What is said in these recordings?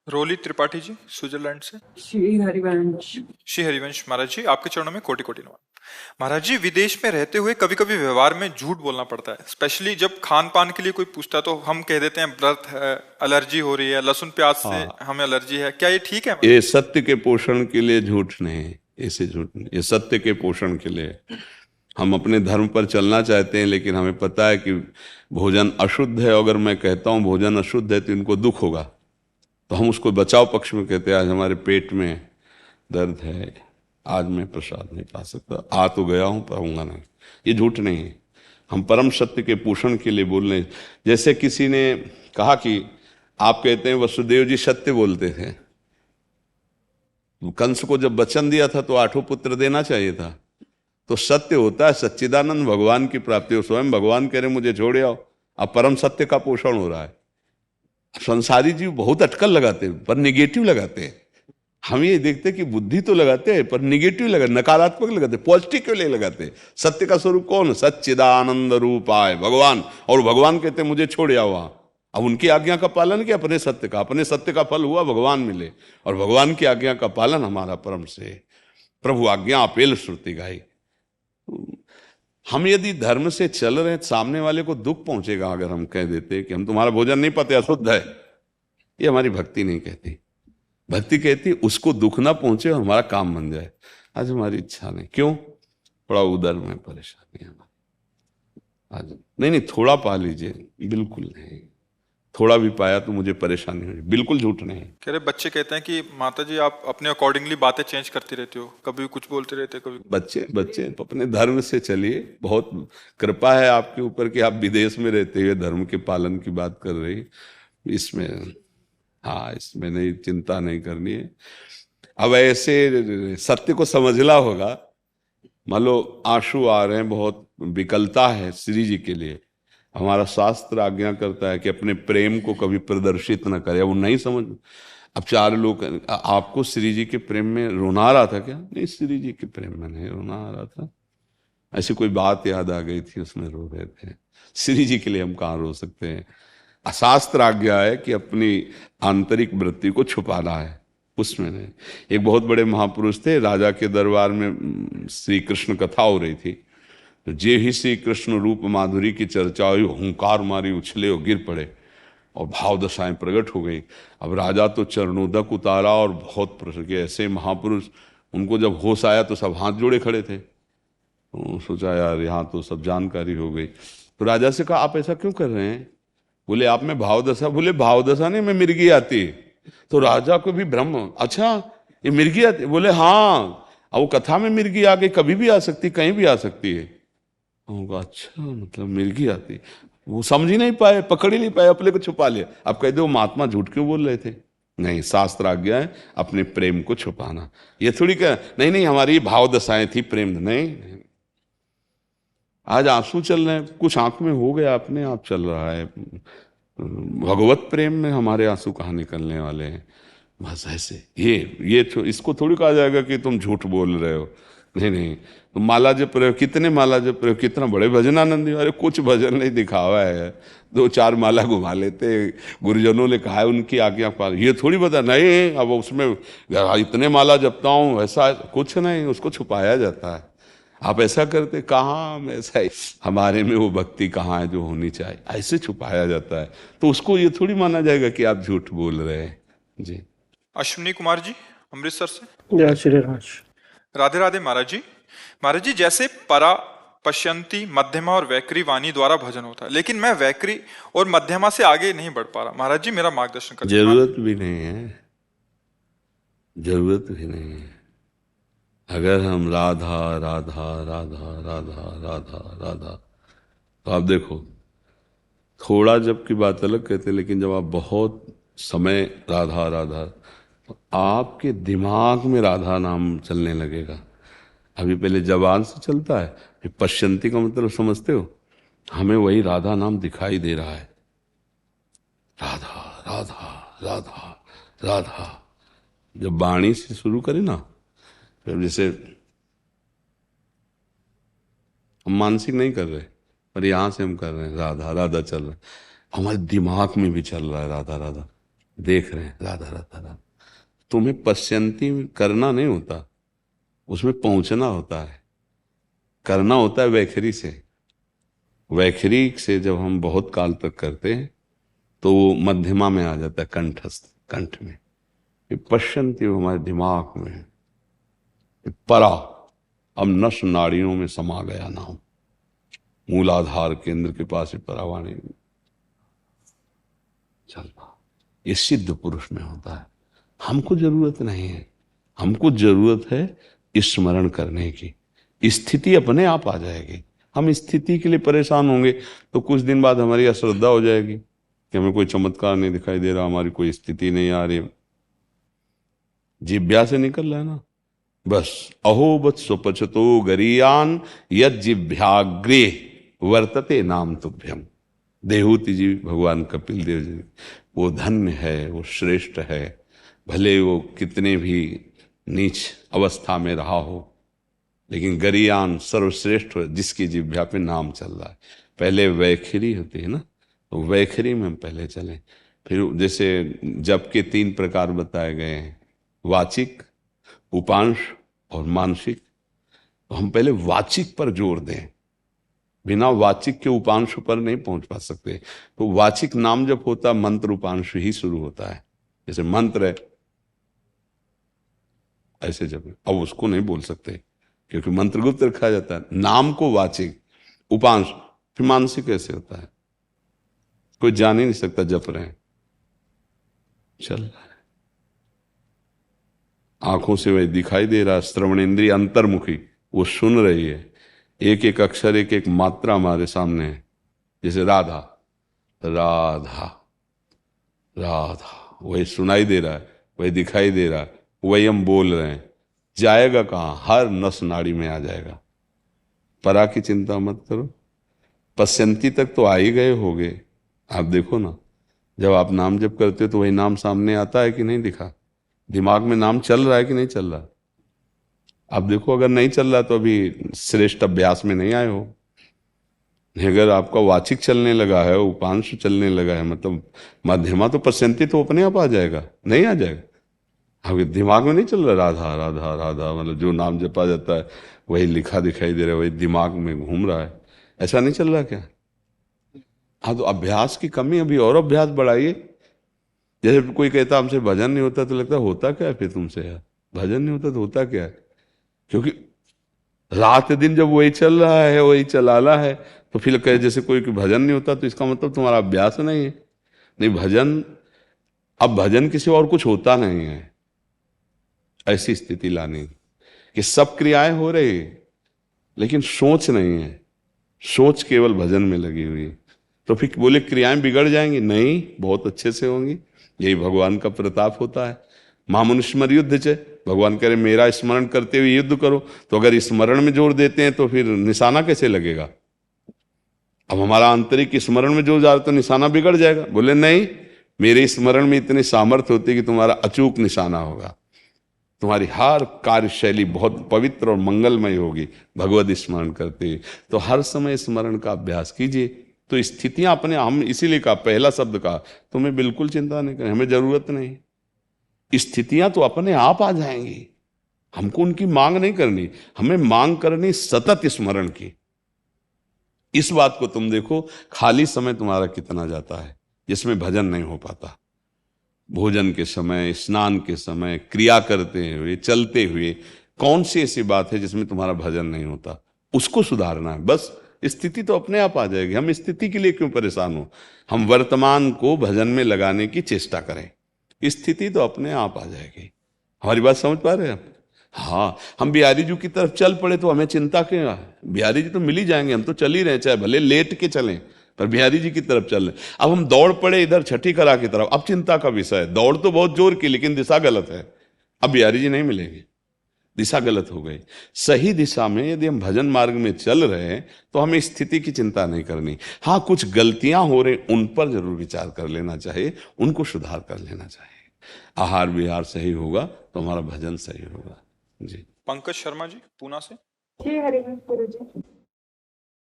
रोली Tripathi ji, Switzerland से। श्री हरिवंश। श्री हरिवंश महाराज जी, आपके चरणों में कोटि कोटि नमन। महाराज जी, विदेश में रहते हुए कभी कभी व्यवहार में झूठ बोलना पड़ता है, स्पेशली जब खान पान के लिए कोई पूछता है तो हम कह देते हैं व्रत है, एलर्जी हो रही है, लहसुन प्याज से हाँ, हमें एलर्जी है। क्या ये ठीक है? ये सत्य के पोषण के लिए झूठ नहीं है, ऐसे झूठ नहीं, ये सत्य के पोषण के लिए। हम अपने धर्म पर चलना चाहते हैं, लेकिन हमें पता है कि भोजन अशुद्ध है। अगर मैं कहता हूं भोजन अशुद्ध है तो इनको दुख होगा, तो हम उसको बचाव पक्ष में कहते हैं आज हमारे पेट में दर्द है, आज मैं प्रसाद नहीं पा सकता, आ तो गया हूं पाऊंगा नहीं। ये झूठ नहीं है, हम परम सत्य के पोषण के लिए बोल रहे हैं। जैसे किसी ने कहा कि आप कहते हैं वसुदेव जी सत्य बोलते थे, कंस को जब वचन दिया था तो 8 पुत्र देना चाहिए था। तो सत्य होता है सच्चिदानंद भगवान की प्राप्ति हो। स्वयं भगवान कह रहे मुझे छोड़ आओ, अब परम सत्य का पोषण हो रहा है। संसारी जीव बहुत अटकल लगाते हैं पर निगेटिव लगाते हैं। हम ये देखते हैं कि बुद्धि तो लगाते हैं पर निगेटिव लगाते, नकारात्मक लगाते, पॉजिटिव के लिए लगाते। सत्य का स्वरूप कौन? सच्चिदानंद रूपाय भगवान। और भगवान कहते हैं मुझे छोड़ आओ वहां। अब उनकी आज्ञा का पालन किया, अपने सत्य का फल हुआ भगवान मिले। और भगवान की आज्ञा का पालन हमारा परम से। प्रभु आज्ञा अपेल श्रुति गाई। हम यदि धर्म से चल रहे हैं, सामने वाले को दुख पहुंचेगा अगर हम कह देते कि हम तुम्हारा भोजन नहीं पाते, अशुद्ध है। ये हमारी भक्ति नहीं कहती। भक्ति कहती उसको दुख ना पहुंचे और हमारा काम बन जाए। आज हमारी इच्छा नहीं, क्यों? थोड़ा उदर में परेशानी है हमारी आज। नहीं, थोड़ा पा लीजिए, बिल्कुल नहीं। थोड़ा भी पाया तो मुझे परेशानी हो, बिल्कुल झूठ नहीं। कह रहे बच्चे कहते हैं कि माता जी आप अपने अकॉर्डिंगली बातें चेंज करती रहती हो, कभी कुछ बोलते रहते, कभी। बच्चे अपने धर्म से चलिए। बहुत कृपा है आपके ऊपर कि आप विदेश में रहते हुए धर्म के पालन की बात कर रही। इसमें हाँ, इसमें नहीं, चिंता नहीं करनी है। अब ऐसे सत्य को समझना होगा। मान लो आंसू आ रहे हैं, बहुत विकलता है श्री जी के लिए। हमारा शास्त्र आज्ञा करता है कि अपने प्रेम को कभी प्रदर्शित न करे। वो नहीं समझ। अब 4 लोग, आपको श्री जी के प्रेम में रोना आ रहा था क्या? नहीं, श्री जी के प्रेम में नहीं रोना आ रहा था, ऐसी कोई बात याद आ गई थी उसमें रो रहे थे। श्री जी के लिए हम कहाँ रो सकते हैं? शास्त्र आज्ञा है कि अपनी आंतरिक वृत्ति को छुपाना है, उसमें नहीं। एक बहुत बड़े महापुरुष थे, राजा के दरबार में श्री कृष्ण कथा हो रही थी। तो जे ही श्री कृष्ण रूप माधुरी की चर्चा हुई, हुंकार मारी, उछले और गिर पड़े और भाव दशाएं प्रकट हो गई। अब राजा तो चरणोदक उतारा और बहुत प्रसन्न के ऐसे महापुरुष, उनको जब होश आया तो सब हाथ जोड़े खड़े थे। तो सोचा यार यहाँ तो सब जानकारी हो गई। तो राजा से कहा आप ऐसा क्यों कर रहे हैं? बोले आप में भाव दशा। बोले भाव दशा नहीं, मैं मिर्गी आती। तो राजा को भी भ्रम, अच्छा ये मिर्गी आती? बोले हाँ। अब वो कथा में मिर्गी आ गई, कभी भी आ सकती, कहीं भी आ सकती है। अच्छा, मतलब मिर्गी आती। वो समझ ही नहीं पाए, पकड़ ही नहीं पाए, अपने को छुपा लिया। अब कह दो महात्मा झूठ क्यों बोल रहे थे? नहीं, शास्त्र आज्ञा है अपने प्रेम को छुपाना। ये थोड़ी क्या, नहीं हमारी भाव दशाएं थी, प्रेम नहीं। आज आंसू चल रहे हैं, कुछ आंख में हो गया, अपने आप चल रहा है। भगवत प्रेम में हमारे आंसू कहाँ निकलने वाले हैं? बस ऐसे ये इसको थोड़ी कहा जाएगा कि तुम झूठ बोल रहे हो। नहीं, तुम माला जप रहे हो, कितने माला जप रहे हो, कितना बड़े भजनानंदी। अरे कुछ भजन नहीं, दिखावा है। 2-4 माला घुमा लेते, गुरुजनों ने कहा है उनकी आज्ञा पाल। ये थोड़ी बता नहीं, अब उसमें इतने माला जपता हूँ, ऐसा कुछ नहीं, उसको छुपाया जाता है। आप ऐसा करते, कहाँ में ऐसा हमारे में वो भक्ति कहाँ है जो होनी चाहिए? ऐसे छुपाया जाता है। तो उसको ये थोड़ी माना जाएगा कि आप झूठ बोल रहे हैं। जी। अश्विनी कुमार जी, अमृतसर से। जय श्री राम। राधे राधे महाराज जी। महाराज जी, जैसे परा, पश्यंती, मध्यमा और वैकरी वाणी द्वारा भजन होता है, लेकिन मैं वैकरी और मध्यमा से आगे नहीं बढ़ पा रहा। महाराज जी मेरा मार्गदर्शन करें। जरूरत भी नहीं है, जरूरत भी नहीं है। अगर हम राधा राधा राधा राधा राधा राधा, तो आप देखो, थोड़ा जब की बात अलग कहते, लेकिन जब आप बहुत समय राधा राधा, तो आपके दिमाग में राधा नाम चलने लगेगा। अभी पहले जबान से चलता है, फिर पश्यंती का मतलब समझते हो? हमें वही राधा नाम दिखाई दे रहा है। राधा राधा राधा राधा। जब वाणी से शुरू करें ना, फिर जैसे हम मानसिक नहीं कर रहे, पर यहां से हम कर रहे हैं, राधा राधा चल रहा है, हमारे दिमाग में भी चल रहा है राधा राधा। देख रहे हैं राधा राधा राधा। तुम्हें पश्यंती करना नहीं होता, उसमें पहुंचना होता है। करना होता है वैखरी से। वैखरी से जब हम बहुत काल तक करते हैं तो वो मध्यमा में आ जाता है, कंठस्थ, कंठ में। ये पश्यंती हमारे दिमाग में है। ये परा, अब नस नाड़ियों में समा गया नाम, मूलाधार केंद्र के पास ही परावाणी चल रहा। ये सिद्ध पुरुष में होता है। हमको जरूरत नहीं है, हमको जरूरत है स्मरण करने की। स्थिति अपने आप आ जाएगी। हम स्थिति के लिए परेशान होंगे तो कुछ दिन बाद हमारी अश्रद्धा हो जाएगी कि हमें कोई चमत्कार नहीं दिखाई दे रहा, हमारी कोई स्थिति नहीं आ रही। जिब्या से निकल रहा है ना, बस अहोबत स्वपचतो गरीयान यद जिभ्याग्रे वर्तते नाम तुभ्यम। देहूति जी भगवान कपिल देव जी, वो धन्य है, वो श्रेष्ठ है, भले वो कितने भी नीच अवस्था में रहा हो, लेकिन गरियान सर्वश्रेष्ठ हो जिसकी जिह्वा पे नाम चल रहा है। पहले वैखरी होती है ना, तो वैखरी में हम पहले चलें। फिर जैसे जप के 3 प्रकार बताए गए हैं, वाचिक, उपांश और मानसिक। तो हम पहले वाचिक पर जोर दें, बिना वाचिक के उपांश पर नहीं पहुंच पा सकते। तो वाचिक नाम जब होता मंत्र उपांश ही शुरू होता है। जैसे मंत्र है ऐसे जब, अब उसको नहीं बोल सकते क्योंकि मंत्र गुप्त रखा जाता है। नाम को वाचिक, उपांश, फिर मानसिक कैसे होता है, कोई जान ही नहीं सकता। जप रहे हैं, चल रहा है, आंखों से वही दिखाई दे रहा है। श्रवण इंद्रिय अंतर्मुखी, वो सुन रही है। एक एक अक्षर, एक एक मात्रा हमारे सामने है। जैसे राधा राधा राधा, वही सुनाई दे रहा है, वही दिखाई दे रहा है, वही हम बोल रहे हैं। जाएगा कहाँ? हर नस नाड़ी में आ जाएगा। परा की चिंता मत करो, पश्यंती तक तो आ ही गए होगे। आप देखो ना, जब आप नाम जप करते हो तो वही नाम सामने आता है कि नहीं दिखा? दिमाग में नाम चल रहा है कि नहीं चल रहा? आप देखो, अगर नहीं चल रहा तो अभी श्रेष्ठ अभ्यास में नहीं आए हो। अगर आपका वाचिक चलने लगा है, उपांश चलने लगा है, मतलब मध्यमा तो पश्यंती तो अपने आप आ जाएगा, नहीं आ जाएगा? अभी दिमाग में नहीं चल रहा राधा राधा राधा, मतलब जो नाम जपा जाता है वही लिखा दिखाई दे रहा है, वही दिमाग में घूम रहा है, ऐसा नहीं चल रहा क्या? हाँ, तो अभ्यास की कमी, अभी और अभ्यास बढ़ाइए। जैसे कोई कहता हमसे भजन नहीं होता, तो लगता होता क्या है फिर तुमसे यार? भजन नहीं होता तो होता क्या है? क्योंकि रात दिन जब वही चल रहा है, वही चलाना है, तो फिर कहे जैसे कोई भजन नहीं होता, तो इसका मतलब तुम्हारा अभ्यास नहीं है। नहीं, भजन, अब भजन किसी और कुछ होता नहीं है, ऐसी स्थिति लानी कि सब क्रियाएं हो रही लेकिन सोच नहीं है, सोच केवल भजन में लगी हुई। तो फिर बोले क्रियाएं बिगड़ जाएंगी? नहीं, बहुत अच्छे से होंगी। यही भगवान का प्रताप होता है। महामनुष्मर युद्ध चे, भगवान कह रहे मेरा स्मरण करते हुए युद्ध करो। तो अगर स्मरण में जोर देते हैं तो फिर निशाना कैसे लगेगा? अब हमारा आंतरिक स्मरण में जोर जा रहा तो निशाना बिगड़ जाएगा। बोले नहीं, मेरे स्मरण में इतनी सामर्थ्य होती है कि तुम्हारा अचूक निशाना होगा, तुम्हारी हर कार्यशैली बहुत पवित्र और मंगलमय होगी भगवत स्मरण करते। तो हर समय स्मरण का अभ्यास कीजिए, तो स्थितियां अपने, हम इसीलिए कहा, पहला शब्द कहा, तुम्हें बिल्कुल चिंता नहीं करनी, हमें जरूरत नहीं। स्थितियां तो अपने आप आ जाएंगी, हमको उनकी मांग नहीं करनी, हमें मांग करनी सतत स्मरण की। इस बात को तुम देखो, खाली समय तुम्हारा कितना जाता है जिसमें भजन नहीं हो पाता। भोजन के समय, स्नान के समय, क्रिया करते हुए, चलते हुए, कौन सी ऐसी बात है जिसमें तुम्हारा भजन नहीं होता? उसको सुधारना है बस। स्थिति तो अपने आप आ जाएगी, हम स्थिति के लिए क्यों परेशान हो? हम वर्तमान को भजन में लगाने की चेष्टा करें, स्थिति तो अपने आप आ जाएगी। हमारी बात समझ पा रहे हैं आप? हाँ, हम बिहारी जी की तरफ चल पड़े तो हमें चिंता क्यों है? बिहारी जी तो मिल ही जाएंगे, हम तो चल ही रहे, चाहे भले लेट के चलें, पर बिहारी जी की तरफ चल रहे। अब हम दौड़ पड़े इधर छठी कला की तरफ, अब चिंता का विषय है। दौड़ तो बहुत जोर की, लेकिन दिशा गलत है। अब बिहारी जी नहीं मिलेंगे, दिशा गलत हो गई। सही दिशा में यदि हम भजन मार्ग में चल रहे हैं तो हमें स्थिति की चिंता नहीं करनी। हाँ, कुछ गलतियां हो रही, उन पर जरूर विचार कर लेना चाहिए, उनको सुधार कर लेना चाहिए। आहार विहार सही होगा तो हमारा भजन सही होगा। जी। पंकज शर्मा जी, पूना से। श्री हरिवंश गुरु जी।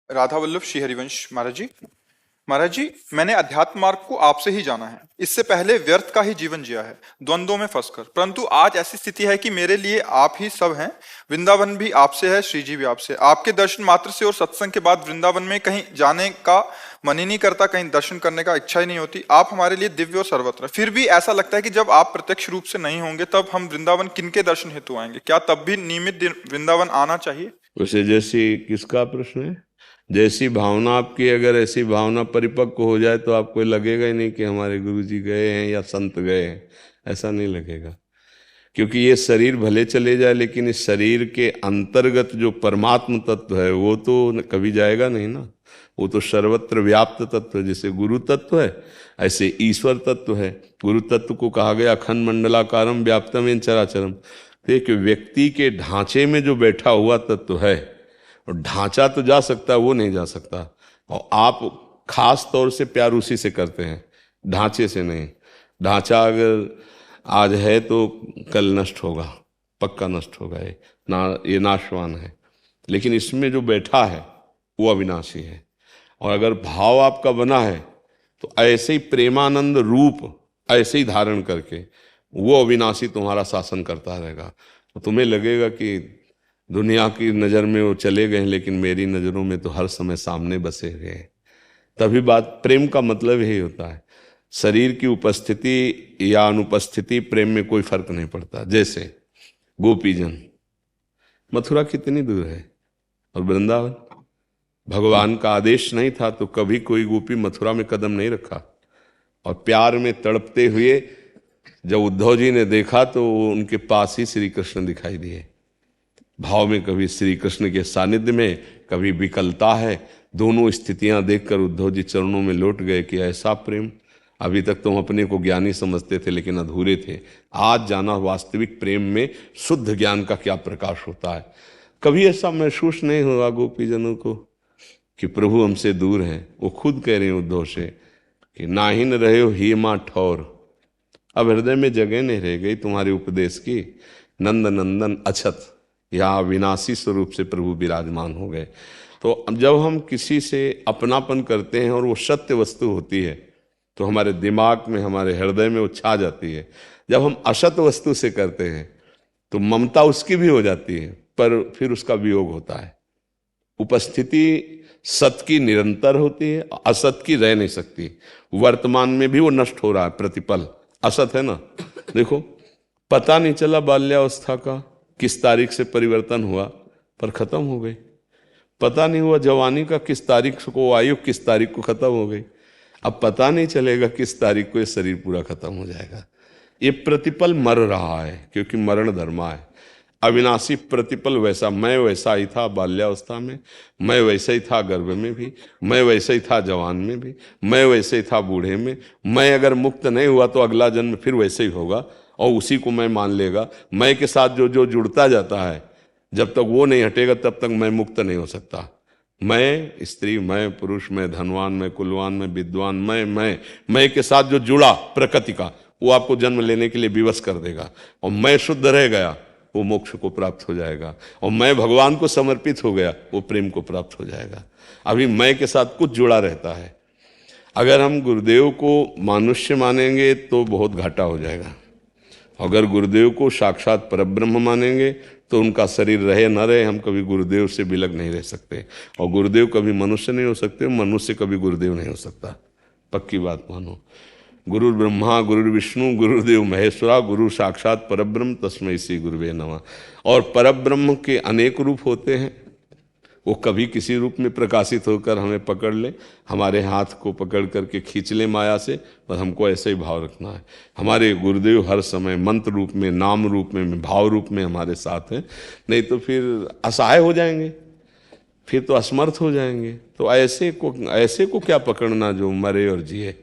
राधा वल्लभ श्री हरिवंश महाराज जी। महाराज जी, मैंने अध्यात्म मार्ग को आपसे ही जाना है। इससे पहले व्यर्थ का ही जीवन जिया है, द्वंद्वों में फंसकर। परंतु आज ऐसी स्थिति है कि मेरे लिए आप ही सब हैं। वृंदावन भी आपसे है, श्री जी भी आपसे। आपके दर्शन मात्र से और सत्संग के बाद वृंदावन में कहीं जाने का मन ही नहीं करता, कहीं दर्शन करने का इच्छा ही नहीं होती। आप हमारे लिए दिव्य और सर्वत्र। फिर भी ऐसा लगता है कि जब आप प्रत्यक्ष रूप से नहीं होंगे तब हम वृंदावन किनके दर्शन हेतु आएंगे? क्या तब भी नियमित वृंदावन आना चाहिए? उसे जैसी किसका प्रश्न है? जैसी भावना आपकी, अगर ऐसी भावना परिपक्व हो जाए तो आपको लगेगा ही नहीं कि हमारे गुरु जी गए हैं या संत गए हैं, ऐसा नहीं लगेगा। क्योंकि ये शरीर भले चले जाए, लेकिन इस शरीर के अंतर्गत जो परमात्म तत्व है वो तो कभी जाएगा नहीं ना। वो तो सर्वत्र व्याप्त तत्व है। जैसे गुरु तत्व है ऐसे ईश्वर तत्व है। गुरु तत्व को कहा गया अखंड मंडलाकारम व्याप्तम येन चराचरम। तो एक व्यक्ति के ढांचे में जो बैठा हुआ तत्व है, और ढांचा तो जा सकता है, वो नहीं जा सकता। और आप खास तौर से प्यार उसी से करते हैं, ढांचे से नहीं। ढांचा अगर आज है तो कल नष्ट होगा, पक्का नष्ट होगा। ये नाशवान है। लेकिन इसमें जो बैठा है वो अविनाशी है। और अगर भाव आपका बना है तो ऐसे ही प्रेमानंद रूप ऐसे ही धारण करके वो अविनाशी तुम्हारा शासन करता रहेगा। तो तुम्हें लगेगा कि दुनिया की नज़र में वो चले गए, लेकिन मेरी नज़रों में तो हर समय सामने बसे हुए हैं। तभी बात, प्रेम का मतलब यही होता है। शरीर की उपस्थिति या अनुपस्थिति प्रेम में कोई फर्क नहीं पड़ता। जैसे गोपीजन, मथुरा कितनी दूर है और वृंदावन, भगवान का आदेश नहीं था तो कभी कोई गोपी मथुरा में कदम नहीं रखा। और प्यार में तड़पते हुए जब उद्धव जी ने देखा तो उनके पास ही श्री कृष्ण दिखाई दिए। भाव में कभी श्री कृष्ण के सानिध्य में, कभी विकलता है। दोनों स्थितियां देखकर उद्धव जी चरणों में लौट गए कि ऐसा प्रेम, अभी तक तुम अपने को ज्ञानी समझते थे लेकिन अधूरे थे। आज जाना वास्तविक प्रेम में शुद्ध ज्ञान का क्या प्रकाश होता है। कभी ऐसा महसूस नहीं हुआ गोपीजनों को कि प्रभु हमसे दूर हैं। वो खुद कह रहे हैं उद्धव से कि नाहिन रहे हो ही माँ ठौर, अब हृदय में जगह नहीं रह गई तुम्हारे उपदेश की। नंद नंदन अछत, यहाँ विनाशी स्वरूप से प्रभु विराजमान हो गए। तो जब हम किसी से अपनापन करते हैं और वो सत्य वस्तु होती है तो हमारे दिमाग में, हमारे हृदय में वो छा जाती है। जब हम असत वस्तु से करते हैं तो ममता उसकी भी हो जाती है, पर फिर उसका वियोग होता है। उपस्थिति सत की निरंतर होती है, असत की रह नहीं सकती। वर्तमान में भी वो नष्ट हो रहा है, प्रतिपल असत है ना। देखो, पता नहीं चला बाल्यावस्था का किस तारीख से परिवर्तन हुआ, पर खत्म हो गई। पता नहीं हुआ जवानी का किस तारीख को, आयु किस तारीख को खत्म हो गई। अब पता नहीं चलेगा किस तारीख को ये शरीर पूरा खत्म हो जाएगा। ये प्रतिपल मर रहा है, क्योंकि मरण धर्मा है। अविनाशी प्रतिपल वैसा, मैं वैसा ही था बाल्यावस्था में, मैं वैसे ही था गर्भ में भी, मैं वैसे ही था जवान में भी, मैं वैसे ही था बूढ़े में। मैं अगर मुक्त नहीं हुआ तो अगला जन्म फिर वैसे ही होगा और उसी को मैं मान लेगा। मैं के साथ जो जो जुड़ता जाता है, जब तक वो नहीं हटेगा तब तक मैं मुक्त नहीं हो सकता। मैं स्त्री, मैं पुरुष, मैं धनवान, मैं कुलवान, मैं विद्वान, मैं के साथ जो जुड़ा प्रकृति का, वो आपको जन्म लेने के लिए विवश कर देगा। और मैं शुद्ध रह गया, वो मोक्ष को प्राप्त हो जाएगा। और मैं भगवान को समर्पित हो गया, वो प्रेम को प्राप्त हो जाएगा। अभी मैं के साथ कुछ जुड़ा रहता है। अगर हम गुरुदेव को मनुष्य मानेंगे तो बहुत घाटा हो जाएगा। अगर गुरुदेव को साक्षात परब्रह्म मानेंगे तो उनका शरीर रहे न रहे, हम कभी गुरुदेव से बिलग नहीं रह सकते। और गुरुदेव कभी मनुष्य नहीं हो सकते, मनुष्य कभी गुरुदेव नहीं हो सकता। पक्की बात मानो। गुरु ब्रह्मा गुरु विष्णु गुरुदेव महेश्वरा, गुरु साक्षात परब्रह्म तस्मै श्री गुरुवे नमः। और परब्रह्म के अनेक रूप होते हैं। वो कभी किसी रूप में प्रकाशित होकर हमें पकड़ ले, हमारे हाथ को पकड़ करके खींच ले माया से, बस हमको ऐसे ही भाव रखना है। हमारे गुरुदेव हर समय मंत्र रूप में, नाम रूप में, भाव रूप में हमारे साथ हैं। नहीं तो फिर असहाय हो जाएंगे, फिर तो असमर्थ हो जाएंगे। तो ऐसे को क्या पकड़ना जो मरे और जिए।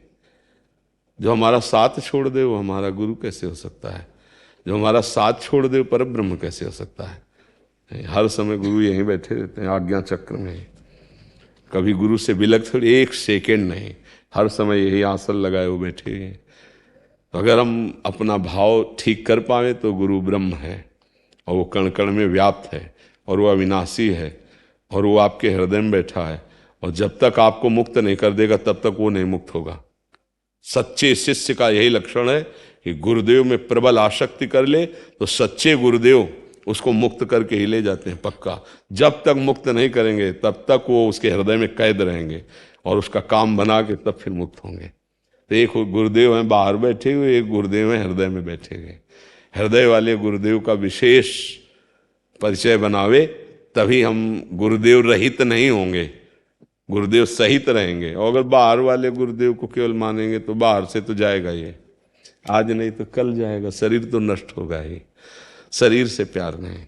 जो हमारा साथ छोड़ दे वो हमारा गुरु कैसे हो सकता है? जो हमारा साथ छोड़ दे परब्रह्म कैसे हो सकता है? हर समय गुरु यहीं बैठे रहते हैं आज्ञा चक्र में। कभी गुरु से बिलग थोड़ी एक सेकेंड नहीं, हर समय यही आसन लगाए वो बैठे हैं। तो अगर हम अपना भाव ठीक कर पाए तो गुरु ब्रह्म है और वो कण कण में व्याप्त है और वो अविनाशी है और वो आपके हृदय में बैठा है और जब तक आपको मुक्त नहीं कर देगा तब तक वो नहीं मुक्त होगा। सच्चे शिष्य का यही लक्षण है कि गुरुदेव में प्रबल आसक्ति कर ले तो सच्चे गुरुदेव उसको मुक्त करके ही ले जाते हैं पक्का। जब तक मुक्त नहीं करेंगे तब तक वो उसके हृदय में कैद रहेंगे और उसका काम बना के तब फिर मुक्त होंगे। तो एक गुरुदेव हैं बाहर बैठे हुए, एक गुरुदेव हैं हृदय में बैठे हुए। हृदय वाले गुरुदेव का विशेष परिचय बनावे तभी हम गुरुदेव रहित नहीं होंगे, गुरुदेव सहित रहेंगे। और अगर बाहर वाले गुरुदेव को केवल मानेंगे तो बाहर से तो जाएगा, ये आज नहीं तो कल जाएगा, शरीर तो नष्ट होगा ही। शरीर से प्यार नहीं,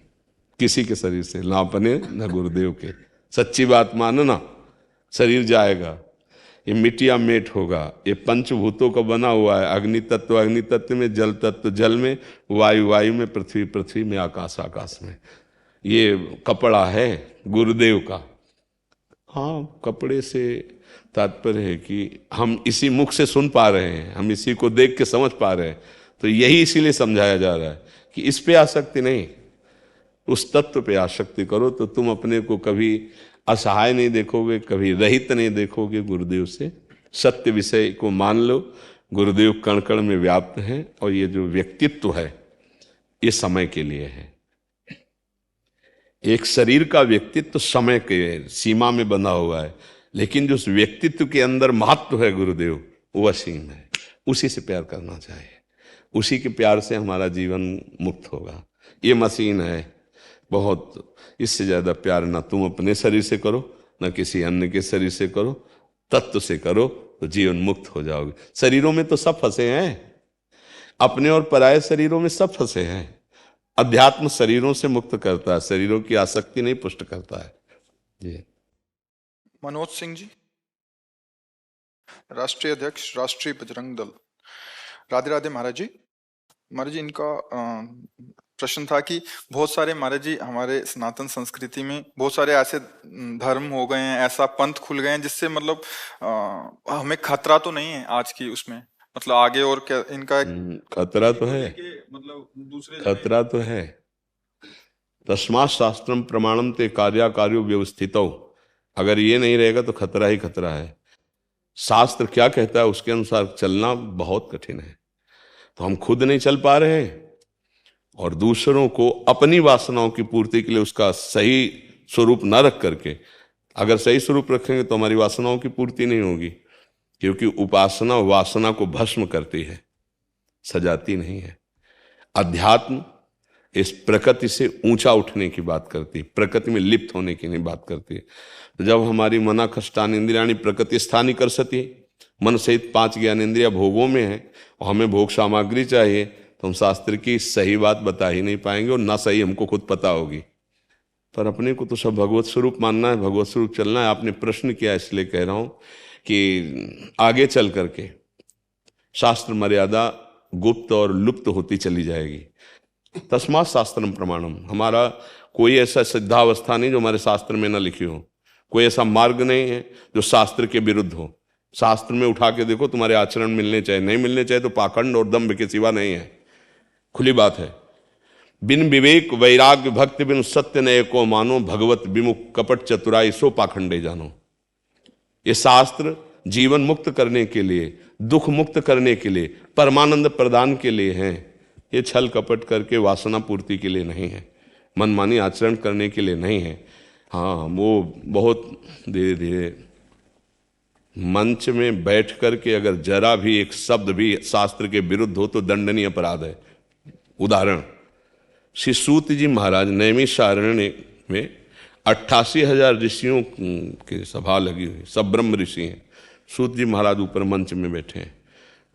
किसी के शरीर से, ना अपने ना गुरुदेव के। सच्ची बात मानना, शरीर जाएगा, ये मिट्टिया मेट होगा, ये पंचभूतों का बना हुआ है। अग्नि तत्व में, जल तत्व जल में, वायु में, पृथ्वी में, आकाश में। ये कपड़ा है गुरुदेव का। हाँ, कपड़े से तात्पर्य है कि हम इसी मुख से सुन पा रहे हैं, हम इसी को देख के समझ पा रहे हैं। तो यही इसीलिए समझाया जा रहा है कि इस पे आसक्ति नहीं, उस तत्व पे आसक्ति करो तो तुम अपने को कभी असहाय नहीं देखोगे, कभी रहित नहीं देखोगे गुरुदेव से। सत्य विषय को मान लो, गुरुदेव कण कण में व्याप्त हैं और ये जो व्यक्तित्व है ये समय के लिए है। एक शरीर का व्यक्तित्व समय के सीमा में बंधा हुआ है, लेकिन जो उस व्यक्तित्व के अंदर महत्व है गुरुदेव वो असीम है। उसी से प्यार करना चाहिए, उसी के प्यार से हमारा जीवन मुक्त होगा। ये मशीन है बहुत, इससे ज्यादा प्यार ना तुम अपने शरीर से करो ना किसी अन्य के शरीर से करो, तत्व से करो तो जीवन मुक्त हो जाओगे। शरीरों में तो सब फंसे हैं, अपने और पराये शरीरों में सब फंसे हैं। अध्यात्म शरीरों से मुक्त करता है, शरीरों की आसक्ति नहीं पुष्ट करता है जी। मनोज सिंह जी, राष्ट्रीय अध्यक्ष राष्ट्रीय बजरंग दल। राधे राधे महाराज जी। महाराज जी, इनका प्रश्न था कि बहुत सारे महाराज जी हमारे सनातन संस्कृति में बहुत सारे ऐसे धर्म हो गए हैं, ऐसा पंथ खुल गए हैं जिससे मतलब हमें खतरा तो नहीं है आज की उसमें, मतलब आगे और क्या इनका खतरा तो है, मतलब दूसरे खतरा तो है। तस्मात् शास्त्रम प्रमाणम ते कार्याकार्यो व्यवस्थितो। अगर ये नहीं रहेगा तो खतरा ही खतरा है। शास्त्र क्या कहता है उसके अनुसार चलना बहुत कठिन है। तो हम खुद नहीं चल पा रहे हैं और दूसरों को अपनी वासनाओं की पूर्ति के लिए उसका सही स्वरूप न रख करके, अगर सही स्वरूप रखेंगे तो हमारी वासनाओं की पूर्ति नहीं होगी, क्योंकि उपासना वासना को भस्म करती है, सजाती नहीं है। अध्यात्म इस प्रकृति से ऊंचा उठने की बात करती है, प्रकृति में लिप्त होने की नहीं बात करती है। तो जब हमारी मना कष्टान इंद्रियाणी प्रकृति स्थानी कर सती, मन सहित 5 ज्ञान इंद्रिया भोगों में है और हमें भोग सामग्री चाहिए, तो हम शास्त्र की सही बात बता ही नहीं पाएंगे और ना सही हमको खुद पता होगी। पर अपने को तो सब भगवत स्वरूप मानना है, भगवत स्वरूप चलना है। आपने प्रश्न किया इसलिए कह रहा हूं कि आगे चल करके शास्त्र मर्यादा गुप्त और लुप्त होती चली जाएगी। तस्मात् शास्त्रम प्रमाणम, हमारा कोई ऐसा सिद्धावस्था नहीं जो हमारे शास्त्र में न लिखी हो, कोई ऐसा मार्ग नहीं है जो शास्त्र के विरुद्ध हो। शास्त्र में उठा के देखो, तुम्हारे आचरण मिलने चाहिए, नहीं मिलने चाहिए तो पाखंड और दंभ के सिवा नहीं है, खुली बात है। बिन विवेक वैराग्य भक्ति बिन सत्य नय को मानो, भगवत विमुख कपट चतुराई सो पाखंडे जानो। ये शास्त्र जीवन मुक्त करने के लिए, दुख मुक्त करने के लिए, परमानंद प्रदान के लिए हैं। ये छल कपट करके वासना पूर्ति के लिए नहीं है, मनमानी आचरण करने के लिए नहीं है। हाँ, वो बहुत धीरे धीरे मंच में बैठ करके अगर जरा भी एक शब्द भी शास्त्र के विरुद्ध हो तो दंडनीय अपराध है। उदाहरण, श्री सूत जी महाराज नैमिषारण्य में 88,000 ऋषियों की सभा लगी हुई, सब ब्रह्म ऋषि हैं। सूत जी महाराज ऊपर मंच में बैठे हैं,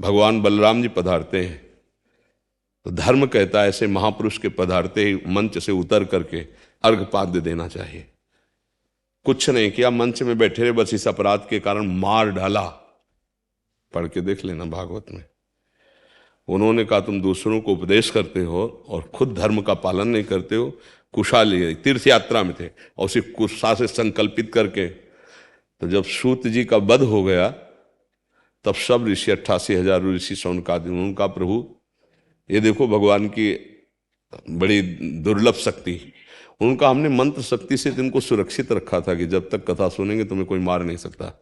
भगवान बलराम जी पधारते हैं। तो धर्म कहता है ऐसे महापुरुष के पधारते ही मंच से उतर करके अर्घपाद्य देना चाहिए। कुछ नहीं किया, मंच में बैठे रहे, बस इस अपराध के कारण मार डाला। पढ़ के देख लेना भागवत में। उन्होंने कहा तुम दूसरों को उपदेश करते हो और खुद धर्म का पालन नहीं करते हो। कुशाली तीर्थ यात्रा में थे और उसी कुशा से संकल्पित करके, तो जब सूत जी का वध हो गया तब सब ऋषि 88,000 ऋषि से उनका प्रभु ये देखो भगवान की बड़ी दुर्लभ शक्ति, उनका हमने मंत्र शक्ति से तुमको सुरक्षित रखा था कि जब तक कथा सुनेंगे तुम्हें कोई मार नहीं सकता।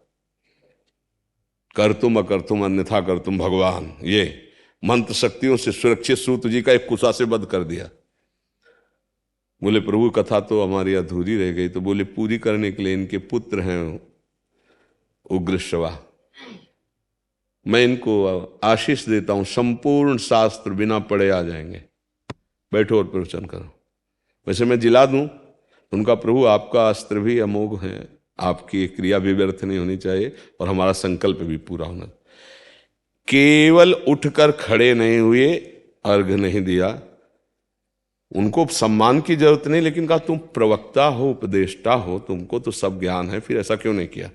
कर तुम अकर तुम अन्यथा कर तुम भगवान, ये मंत्र शक्तियों से सुरक्षित सूत जी का एक कुशा से वध कर दिया। बोले प्रभु कथा तो हमारी अधूरी रह गई। तो बोले पूरी करने के लिए इनके पुत्र हैं उग्रश्रवा, मैं इनको आशीष देता हूं, संपूर्ण शास्त्र बिना पढ़े आ जाएंगे, बैठो और प्रवचन करो। वैसे मैं जिला दूं उनका, प्रभु आपका अस्त्र भी अमोघ है, आपकी क्रिया भी व्यर्थ नहीं होनी चाहिए और हमारा संकल्प भी पूरा होना। केवल उठकर खड़े नहीं हुए, अर्घ नहीं दिया, उनको सम्मान की जरूरत नहीं, लेकिन कहा तुम प्रवक्ता हो, उपदेष्टा हो, तुमको तो सब ज्ञान है, फिर ऐसा क्यों नहीं किया,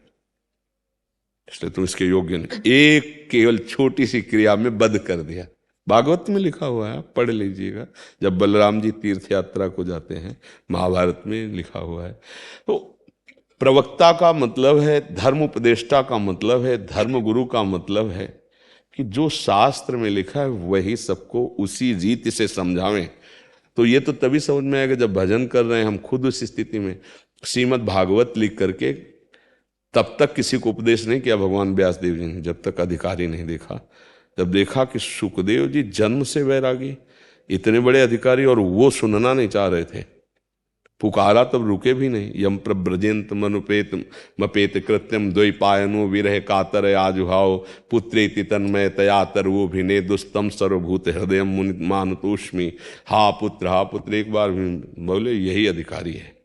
इसलिए तुम इसके योग्य नहीं। एक केवल छोटी सी क्रिया में वध कर दिया। भागवत में लिखा हुआ है, पढ़ लीजिएगा, जब बलराम जी तीर्थ यात्रा को जाते हैं, महाभारत में लिखा हुआ है। तो प्रवक्ता का मतलब है, धर्म उपदेष्टा का मतलब है, धर्म गुरु का मतलब है कि जो शास्त्र में लिखा है वही सबको उसी रीति से समझावें। तो ये तो तभी समझ में आएगा जब भजन कर रहे हैं हम खुद उस स्थिति में। श्रीमद् भागवत लिख करके तब तक किसी को उपदेश नहीं किया भगवान व्यास देव जी ने, जब तक अधिकारी नहीं देखा। जब देखा कि सुखदेव जी जन्म से वैरागी, इतने बड़े अधिकारी, और वो सुनना नहीं चाह रहे थे, पुकारा तब रुके भी नहीं। यम प्रव्रजेंत मनुपेत मपेत कृत्यम द्वैपायनो विरह कातर आजुहाव पुत्रेति तन्मय तयातर वो भिने दुस्तम सर्वभूत हृदय मानतोष्मी। हा पुत्र एक बार भी बोले, यही अधिकारी है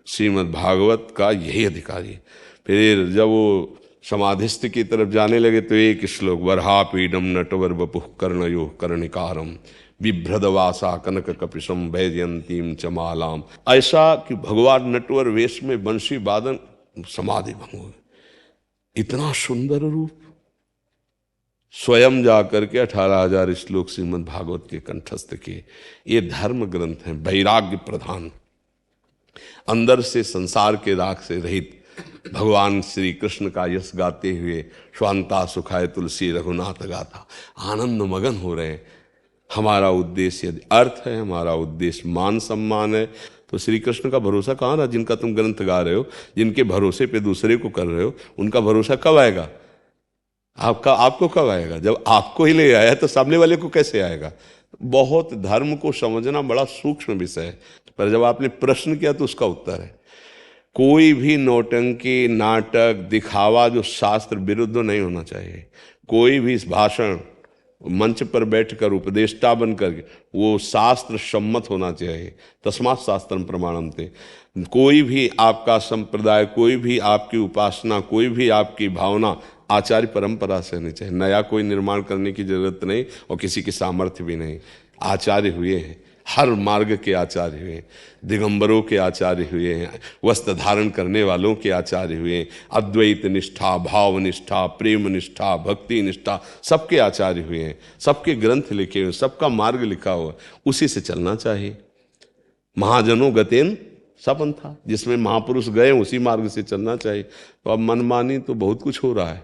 श्रीमद् भागवत का, यही अधिकारी है। फिर जब वो समाधिस्थ की तरफ जाने लगे तो एक श्लोक, वरहा पीडम नटवर वपुः कर्णयो कर्णिकारम बिभ्रदवासा कनक कपिशम वैजयंतीम चमालाम। ऐसा कि भगवान नटवर वेश में बंशी वादन, समाधि भंग हो गई। इतना सुंदर रूप, स्वयं जा करके 18,000 श्लोक श्रीमद् भागवत के कंठस्थ किए। ये धर्म ग्रंथ हैं, वैराग्य प्रधान, अंदर से संसार के राग से रहित भगवान श्री कृष्ण का यश गाते हुए स्वांता सुखाय तुलसी रघुनाथ गाथा, आनंद मगन हो रहे हैं। हमारा उद्देश्य यदि अर्थ है, हमारा उद्देश्य मान सम्मान है, तो श्री कृष्ण का भरोसा कहाँ रहा? जिनका तुम ग्रंथ गा रहे हो, जिनके भरोसे पे दूसरे को कर रहे हो, उनका भरोसा कब आएगा? आपको कब आएगा? जब आपको ही ले आया तो सामने वाले को कैसे आएगा? बहुत धर्म को समझना बड़ा सूक्ष्म विषय है, पर जब आपने प्रश्न किया तो उसका उत्तर है। कोई भी नौटंकी, नाटक, दिखावा जो शास्त्र विरुद्ध नहीं होना चाहिए। कोई भी भाषण मंच पर बैठकर उपदेष्टा बनकर वो शास्त्र सम्मत होना चाहिए। तस्मात् शास्त्रम प्रमाणन्ते। कोई भी आपका संप्रदाय, कोई भी आपकी उपासना, कोई भी आपकी भावना आचार्य परंपरा से होनी चाहिए। नया कोई निर्माण करने की जरूरत नहीं और किसी की सामर्थ्य भी नहीं। आचार्य हुए हैं, हर मार्ग के आचार्य हुए, दिगंबरों के आचार्य हुए हैं, वस्त्र धारण करने वालों के आचार्य हुए, अद्वैत निष्ठा, भाव निष्ठा, प्रेम निष्ठा, भक्ति निष्ठा, सबके आचार्य हुए हैं, सबके ग्रंथ लिखे हुए, सबका मार्ग लिखा हुआ, उसी से चलना चाहिए। महाजनों गतेन सपन था, जिसमें महापुरुष गए उसी मार्ग से चलना चाहिए। तो अब मनमानी तो बहुत कुछ हो रहा है,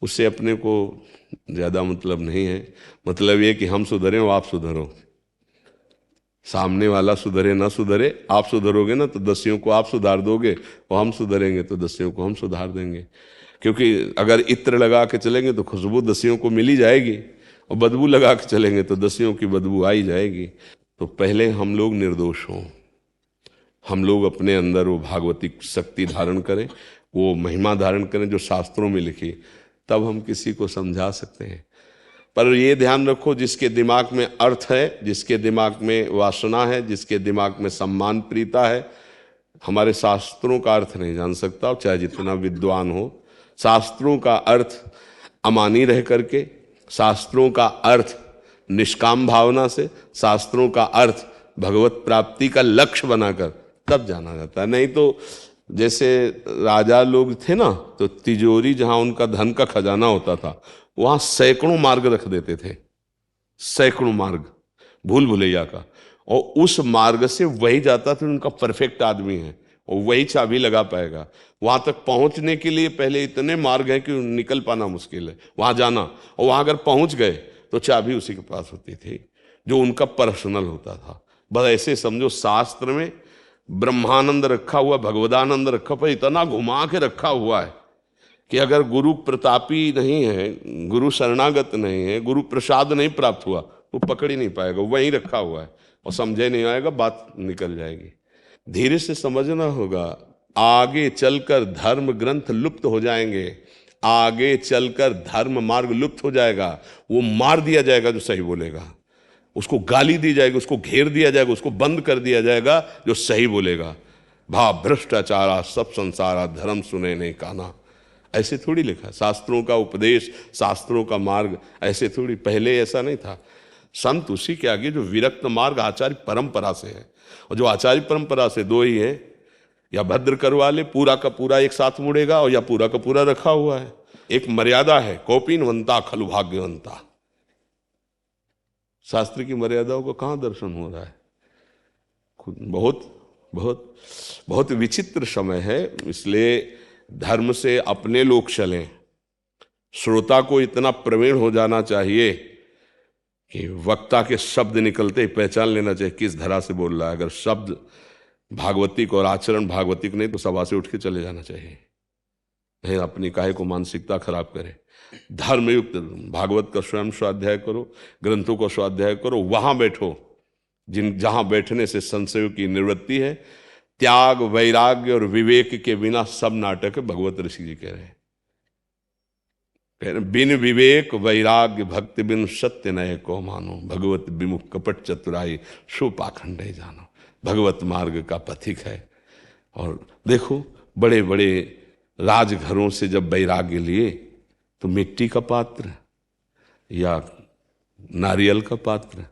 उससे अपने को ज़्यादा मतलब नहीं है। मतलब ये कि हम सुधरें और आप सुधरो, सामने वाला सुधरे ना सुधरे, आप सुधरोगे ना तो दसियों को आप सुधार दोगे, और हम सुधरेंगे तो दसियों को हम सुधार देंगे। क्योंकि अगर इत्र लगा के चलेंगे तो खुशबू दसियों को मिली जाएगी, और बदबू लगा के चलेंगे तो दसियों की बदबू आई जाएगी। तो पहले हम लोग निर्दोष हों, हम लोग अपने अंदर वो भागवती शक्ति धारण करें, वो महिमा धारण करें जो शास्त्रों में लिखी, तब हम किसी को समझा सकते हैं। पर ये ध्यान रखो, जिसके दिमाग में अर्थ है, जिसके दिमाग में वासना है, जिसके दिमाग में सम्मान प्रीता है, हमारे शास्त्रों का अर्थ नहीं जान सकता, और चाहे जितना विद्वान हो। शास्त्रों का अर्थ अमानी रह करके, शास्त्रों का अर्थ निष्काम भावना से, शास्त्रों का अर्थ भगवत प्राप्ति का लक्ष्य बनाकर तब जाना जाता है। नहीं तो जैसे राजा लोग थे ना, तो तिजोरी जहां उनका धन का खजाना होता था, वहां सैकड़ों मार्ग रख देते थे, सैकड़ों मार्ग भूल भुलैया का, और उस मार्ग से वही जाता था उनका परफेक्ट आदमी है, और वही चाबी लगा पाएगा। वहां तक पहुंचने के लिए पहले इतने मार्ग हैं कि निकल पाना मुश्किल है वहां जाना, और वहां अगर पहुंच गए तो चाबी उसी के पास होती थी, जो उनका पर्सनल होता था। बस ऐसे समझो, शास्त्र में ब्रह्मानंद रखा हुआ, भगवदानंद रखा, पर इतना घुमा के रखा हुआ है कि अगर गुरु प्रतापी नहीं है, गुरु शरणागत नहीं है, गुरु प्रसाद नहीं प्राप्त हुआ, वो पकड़ ही नहीं पाएगा, वहीं रखा हुआ है और समझे नहीं आएगा, बात निकल जाएगी। धीरे से समझना होगा, आगे चलकर धर्म ग्रंथ लुप्त हो जाएंगे, आगे चलकर धर्म मार्ग लुप्त हो जाएगा। वो मार दिया जाएगा जो सही बोलेगा, उसको गाली दी जाएगी, उसको घेर दिया जाएगा, उसको बंद कर दिया जाएगा जो सही बोलेगा। भा भ्रष्टाचारा सब संसारा, धर्म सुने नहीं काना। ऐसे थोड़ी लिखा, शास्त्रों का उपदेश, शास्त्रों का मार्ग ऐसे थोड़ी, पहले ऐसा नहीं था। संत उसी के आगे जो विरक्त मार्ग आचार्य परंपरा से है, और जो आचार्य परंपरा से दो ही है, या भद्र करवा ले पूरा का पूरा एक साथ मुड़ेगा, और या पूरा का पूरा रखा हुआ है। एक मर्यादा है, कौपीनवंता खलु भाग्यवंता। शास्त्र की मर्यादाओं को कहां दर्शन हो रहा है? बहुत बहुत बहुत विचित्र समय है। इसलिए धर्म से अपने लोग चलें। श्रोता को इतना प्रवीण हो जाना चाहिए कि वक्ता के शब्द निकलते ही पहचान लेना चाहिए किस धरा से बोल रहा है। अगर शब्द भागवतिक और आचरण भागवतिक नहीं तो सभा से उठ के चले जाना चाहिए, नहीं अपनी काहे को मानसिकता खराब करे। धर्मयुक्त भागवत का स्वयं स्वाध्याय करो, ग्रंथों का स्वाध्याय करो, वहां बैठो जहां बैठने से संशयों की निवृत्ति है। त्याग, वैराग्य और विवेक के बिना सब नाटक है, भगवत ऋषि जी कह रहे हैं। बिन विवेक वैराग्य भक्ति बिन सत्य नय को मानो, भगवत विमुख कपट चतुराई शो पाखंडे जानो। भगवत मार्ग का पथिक है। और देखो, बड़े बड़े राजघरों से जब वैराग्य लिए तो मिट्टी का पात्र या नारियल का पात्र,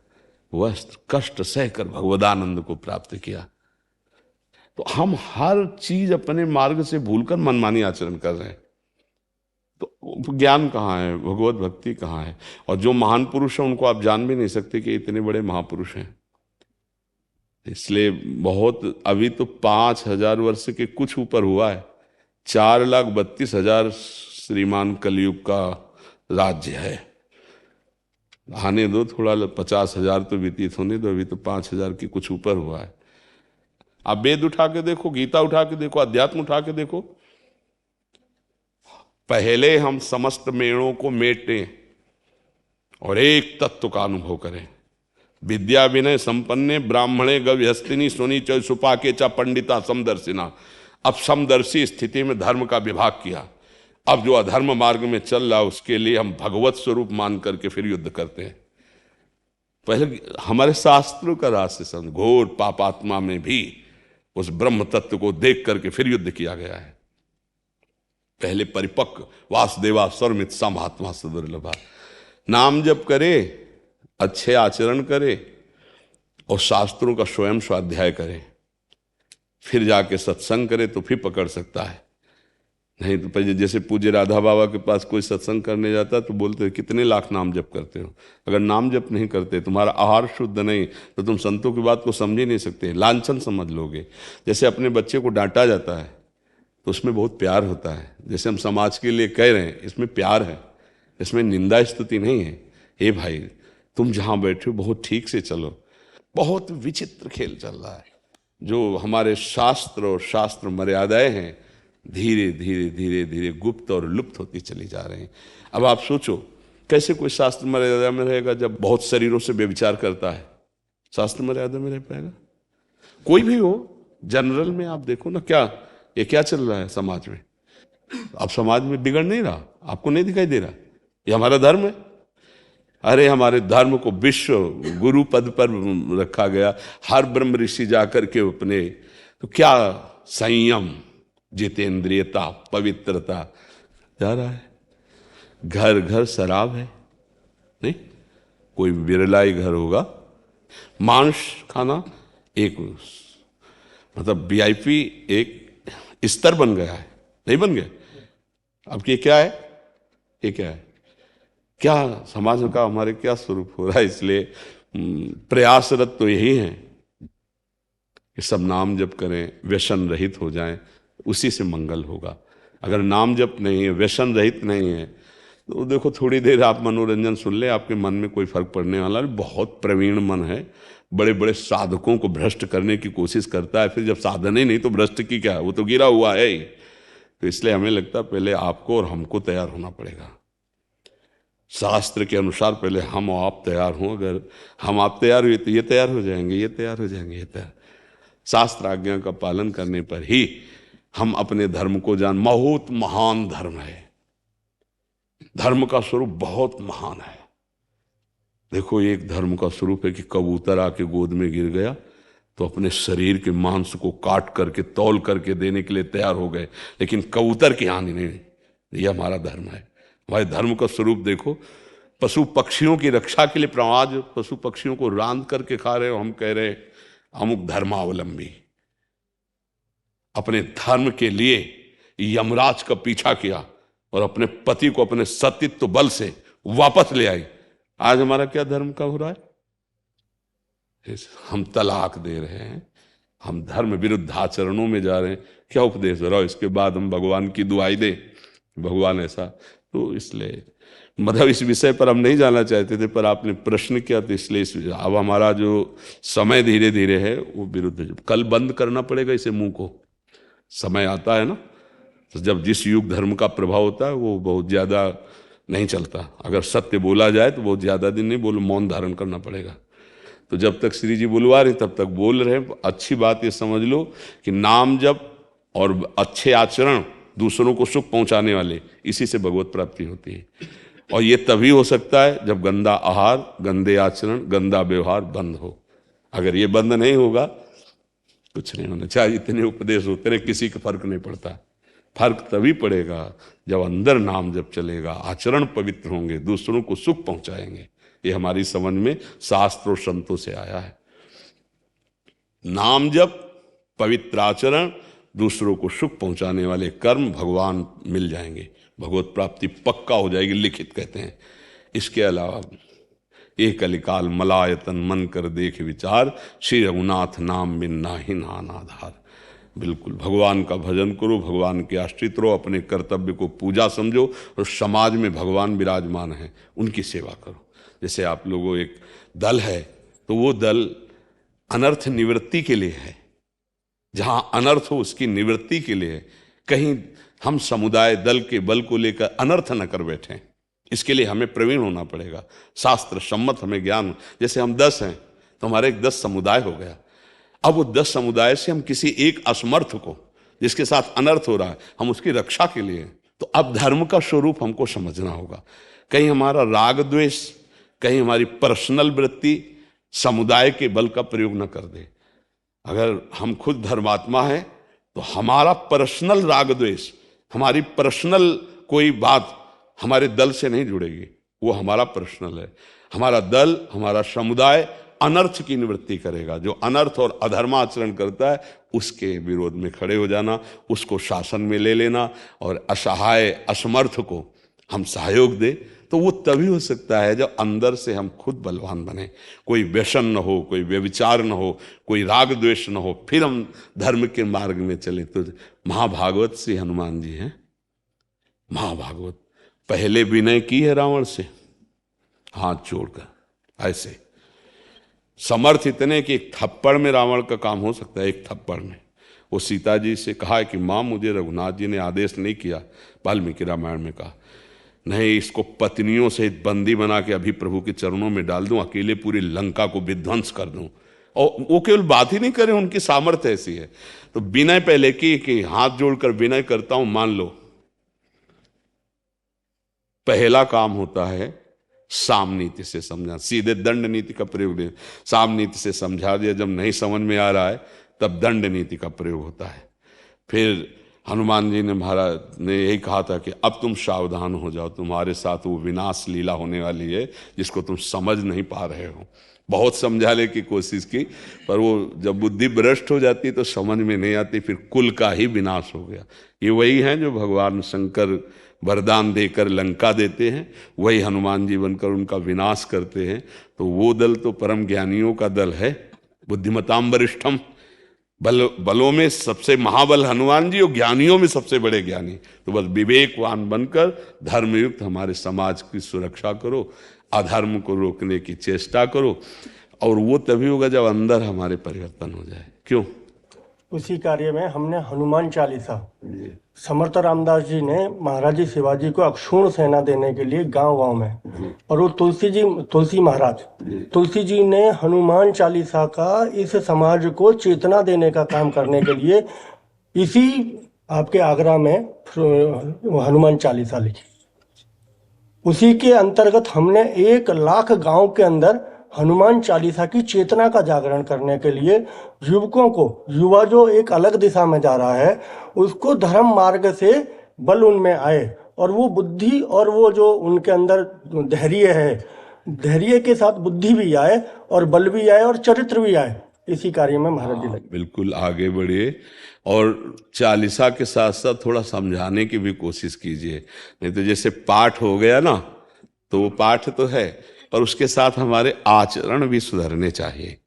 वस्त्र, कष्ट सहकर भगवदानंद को प्राप्त किया। तो हम हर चीज अपने मार्ग से भूलकर मनमानी आचरण कर रहे हैं, तो ज्ञान कहाँ है, भगवत भक्ति कहाँ है? और जो महान पुरुष हैं उनको आप जान भी नहीं सकते कि इतने बड़े महापुरुष हैं। इसलिए बहुत, अभी तो 5,000 वर्ष के कुछ ऊपर हुआ है, 4,32,000 श्रीमान कलयुग का राज्य है। आने दो थोड़ा, 50,000 तो व्यतीत होने दो, अभी तो 5,000 के कुछ ऊपर हुआ है। आप वेद उठा के देखो, गीता उठा के देखो, अध्यात्म उठा के देखो। पहले हम समस्त मेड़ों को मेटें और एक तत्व का अनुभव करें। विद्या विनय संपन्ने ब्राह्मणे गव्यस्तिनी सोनी च सुपाके च पंडिता समदर्शिना। अब समदर्शी स्थिति में धर्म का विभाग किया। अब जो अधर्म मार्ग में चल रहा है उसके लिए हम भगवत स्वरूप मान करके फिर युद्ध करते हैं। पहले हमारे शास्त्रों का रहस्य समझ, घोर पापात्मा में भी उस ब्रह्म तत्व को देख करके फिर युद्ध किया गया है। पहले परिपक्व वासुदेवा सर्वमित सा महात्मा सदुर्लभा। नाम जप करे, अच्छे आचरण करे और शास्त्रों का स्वयं स्वाध्याय करे, फिर जाके सत्संग करे तो फिर पकड़ सकता है। नहीं तो पहले जैसे पूज्य राधा बाबा के पास कोई सत्संग करने जाता तो बोलते कितने लाख नाम जप करते हो। अगर नाम जप नहीं करते, तुम्हारा आहार शुद्ध नहीं, तो तुम संतों की बात को समझ ही नहीं सकते, लांछन समझ लोगे। जैसे अपने बच्चे को डांटा जाता है तो उसमें बहुत प्यार होता है। जैसे हम समाज के लिए कह रहे हैं, इसमें प्यार है, इसमें निंदा स्तुति नहीं है। हे भाई, तुम जहां बैठे हो बहुत ठीक से चलो। बहुत विचित्र खेल चल रहा है। जो हमारे शास्त्र और शास्त्र मर्यादाएं हैं, धीरे धीरे धीरे धीरे गुप्त और लुप्त होती चली जा रही हैं। अब आप सोचो, कैसे कोई शास्त्र मर्यादा में रहेगा जब बहुत शरीरों से व्यभिचार करता है? शास्त्र मर्यादा में रह पाएगा? कोई भी हो, जनरल में आप देखो ना, क्या ये क्या चल रहा है समाज में? अब समाज में बिगड़ नहीं रहा, आपको नहीं दिखाई दे रहा? ये हमारा धर्म है। अरे हमारे धर्म को विश्व गुरु पद पर रखा गया। हर ब्रह्म ऋषि जाकर के अपने, तो क्या संयम, जितेंद्रियता, पवित्रता जा रहा है। घर घर शराब है, नहीं कोई बिरला ही घर होगा। मांस खाना एक मतलब वीआईपी एक स्तर बन गया है, नहीं बन गया? अब ये क्या है, ये क्या है, क्या समाज का हमारे क्या स्वरूप हो रहा है? इसलिए प्रयासरत तो यही है कि सब नाम जप करें, व्यसन रहित हो जाएं, उसी से मंगल होगा। अगर नाम जप नहीं है, व्यसन रहित नहीं है, तो देखो थोड़ी देर आप मनोरंजन सुन ले, आपके मन में कोई फर्क पड़ने वाला नहीं। बहुत प्रवीण मन है, बड़े बड़े साधकों को भ्रष्ट करने की कोशिश करता है, फिर जब साधन ही नहीं तो भ्रष्ट की क्या, वो तो गिरा हुआ है ही। तो इसलिए हमें लगता है पहले आपको और हमको तैयार होना पड़ेगा। शास्त्र के अनुसार पहले हम और आप तैयार हों। अगर हम आप तैयार हुए तो ये तैयार हो जाएंगे, ये तैयार हो जाएंगे, ये तैयार। शास्त्र आज्ञा का पालन करने पर ही हम अपने धर्म को जान। बहुत महान धर्म है, धर्म का स्वरूप बहुत महान है। देखो एक धर्म का स्वरूप है कि कबूतर आके गोद में गिर गया तो अपने शरीर के मांस को काट करके तौल करके देने के लिए तैयार हो गए, लेकिन कबूतर की हानि नहीं। यह हमारा धर्म है। हमारे धर्म का स्वरूप देखो, पशु पक्षियों की रक्षा के लिए प्रमाद, पशु पक्षियों को रांध करके खा रहे हो, हम कह रहे अमुक धर्मावलंबी। अपने धर्म के लिए यमराज का पीछा किया और अपने पति को अपने सतीत्व बल से वापस ले आई। आज हमारा क्या धर्म का हो रहा है? हम तलाक दे रहे हैं, हम धर्म विरुद्ध आचरणों में जा रहे हैं। क्या उपदेश हो रहा है? इसके बाद हम भगवान की दुआई दे, भगवान ऐसा। तो इसलिए मतलब इस विषय पर हम नहीं जाना चाहते थे, पर आपने प्रश्न किया तो इसलिए अब हमारा जो समय धीरे धीरे है वो विरुद्ध। कल बंद करना पड़ेगा इसे, मुंह को। समय आता है ना, तो जब जिस युग धर्म का प्रभाव होता है वो बहुत ज्यादा नहीं चलता। अगर सत्य बोला जाए तो बहुत ज्यादा दिन नहीं बोलो, मौन धारण करना पड़ेगा। तो जब तक श्री जी बुलवा रहे तब तक बोल रहे हैं। अच्छी बात ये समझ लो कि नाम जप और अच्छे आचरण, दूसरों को सुख पहुंचाने वाले, इसी से भगवत प्राप्ति होती है। और ये तभी हो सकता है जब गंदा आहार, गंदे आचरण, गंदा व्यवहार बंद हो। अगर ये बंद नहीं होगा कुछ नहीं होना। चाहे इतने उपदेश होते रहे, किसी का फर्क नहीं पड़ता। फर्क तभी पड़ेगा जब अंदर नाम जब चलेगा, आचरण पवित्र होंगे, दूसरों को सुख पहुंचाएंगे। ये हमारी समझ में शास्त्र और संतों से आया है। नाम जप, पवित्र आचरण, दूसरों को सुख पहुंचाने वाले कर्म, भगवान मिल जाएंगे, भगवत प्राप्ति पक्का हो जाएगी, लिखित कहते हैं। इसके अलावा ये कलिकाल मलायतन मन कर देख विचार, श्री रघुनाथ नाम बिन नाहि नान आधार। बिल्कुल भगवान का भजन करो, भगवान के आश्रित रहो, अपने कर्तव्य को पूजा समझो, और समाज में भगवान विराजमान है उनकी सेवा करो। जैसे आप लोगों एक दल है तो वो दल अनर्थ निवृत्ति के लिए है, जहां अनर्थ हो उसकी निवृत्ति के लिए। कहीं हम समुदाय दल के बल को लेकर अनर्थ न कर बैठे, इसके लिए हमें प्रवीण होना पड़ेगा। शास्त्र सम्मत हमें ज्ञान, जैसे हम 10 हैं तो हमारे एक 10 समुदाय हो गया। अब वो 10 समुदाय से हम किसी एक असमर्थ को, जिसके साथ अनर्थ हो रहा है, हम उसकी रक्षा के लिए। तो अब धर्म का स्वरूप हमको समझना होगा। कहीं हमारा राग द्वेष, कहीं हमारी पर्सनल वृत्ति समुदाय के बल का प्रयोग न कर दे। अगर हम खुद धर्मात्मा हैं तो हमारा पर्सनल राग द्वेष, हमारी पर्सनल कोई बात हमारे दल से नहीं जुड़ेगी, वो हमारा पर्सनल है। हमारा दल, हमारा समुदाय अनर्थ की निवृत्ति करेगा। जो अनर्थ और अधर्माचरण करता है उसके विरोध में खड़े हो जाना, उसको शासन में ले लेना, और असहाय असमर्थ को हम सहयोग दे। तो वो तभी हो सकता है जब अंदर से हम खुद बलवान बने। कोई व्यसन न हो, कोई व्यभिचार न हो, कोई राग द्वेष न हो, फिर हम धर्म के मार्ग में चले। तो महाभागवत श्री हनुमान जी हैं, महाभागवत पहले विनय की है रावण से, हाथ जोड़कर ऐसे। समर्थ इतने कि एक थप्पड़ में रावण का काम हो सकता है, एक थप्पड़ में। वो सीता जी से कहा है कि माँ मुझे रघुनाथ जी ने आदेश नहीं किया, वाल्मीकि रामायण में कहा, नहीं इसको पत्नियों सहित बंदी बना के अभी प्रभु के चरणों में डाल दूं, अकेले पूरी लंका को विध्वंस कर दूं। और वो केवल बात ही नहीं करे, उनकी सामर्थ्य ऐसी है। तो विनय पहले की कि हाथ जोड़कर विनय करता हूं, मान लो। पहला काम होता है साम नीति से समझा, सीधे दंड नीति का प्रयोग नहीं। साम नीति से समझा दिया, जब नहीं समझ में आ रहा है तब दंड नीति का प्रयोग होता है। फिर हनुमान जी ने महाराज ने यही कहा था कि अब तुम सावधान हो जाओ, तुम्हारे साथ वो विनाश लीला होने वाली है जिसको तुम समझ नहीं पा रहे हो। बहुत समझाने की कोशिश की, पर वो जब बुद्धि भ्रष्ट हो जाती तो समझ में नहीं आती, फिर कुल का ही विनाश हो गया। ये वही है जो भगवान शंकर वरदान देकर लंका देते हैं, वही हनुमान जी बनकर उनका विनाश करते हैं। तो वो दल तो परम ज्ञानियों का दल है, बुद्धिमताम वरिष्ठम। बलों में सबसे महाबल हनुमान जी और ज्ञानियों में सबसे बड़े ज्ञानी। तो बस विवेकवान बनकर धर्मयुक्त हमारे समाज की सुरक्षा करो, अधर्म को रोकने की चेष्टा करो, और वो तभी होगा जब अंदर हमारे परिवर्तन हो जाए। क्यों? उसी कार्य में हमने हनुमान चालीसा, समर्थ रामदास जी ने महाराज जी शिवाजी को अक्षुण सेना देने के लिए गांव-गांव में, और वो तुलसी जी ने हनुमान चालीसा का इस समाज को चेतना देने का काम करने के लिए इसी आपके आगरा में हनुमान चालीसा लिखी। उसी के अंतर्गत हमने 1 लाख गांव के अंदर हनुमान चालीसा की चेतना का जागरण करने के लिए युवकों को, युवा जो एक अलग दिशा में जा रहा है, उसको धर्म मार्ग से बल उनमें आए, और वो बुद्धि और वो जो उनके अंदर धैर्य है, धैर्य के साथ बुद्धि भी आए और बल भी आए और चरित्र भी आए। इसी कार्य में महाराज जी लगे। बिल्कुल आगे बढ़िए, और चालीसा के साथ साथ थोड़ा समझाने की भी कोशिश कीजिए। नहीं तो जैसे पाठ हो गया ना, तो वो पाठ तो है, पर उसके साथ हमारे आचरण भी सुधरने चाहिए।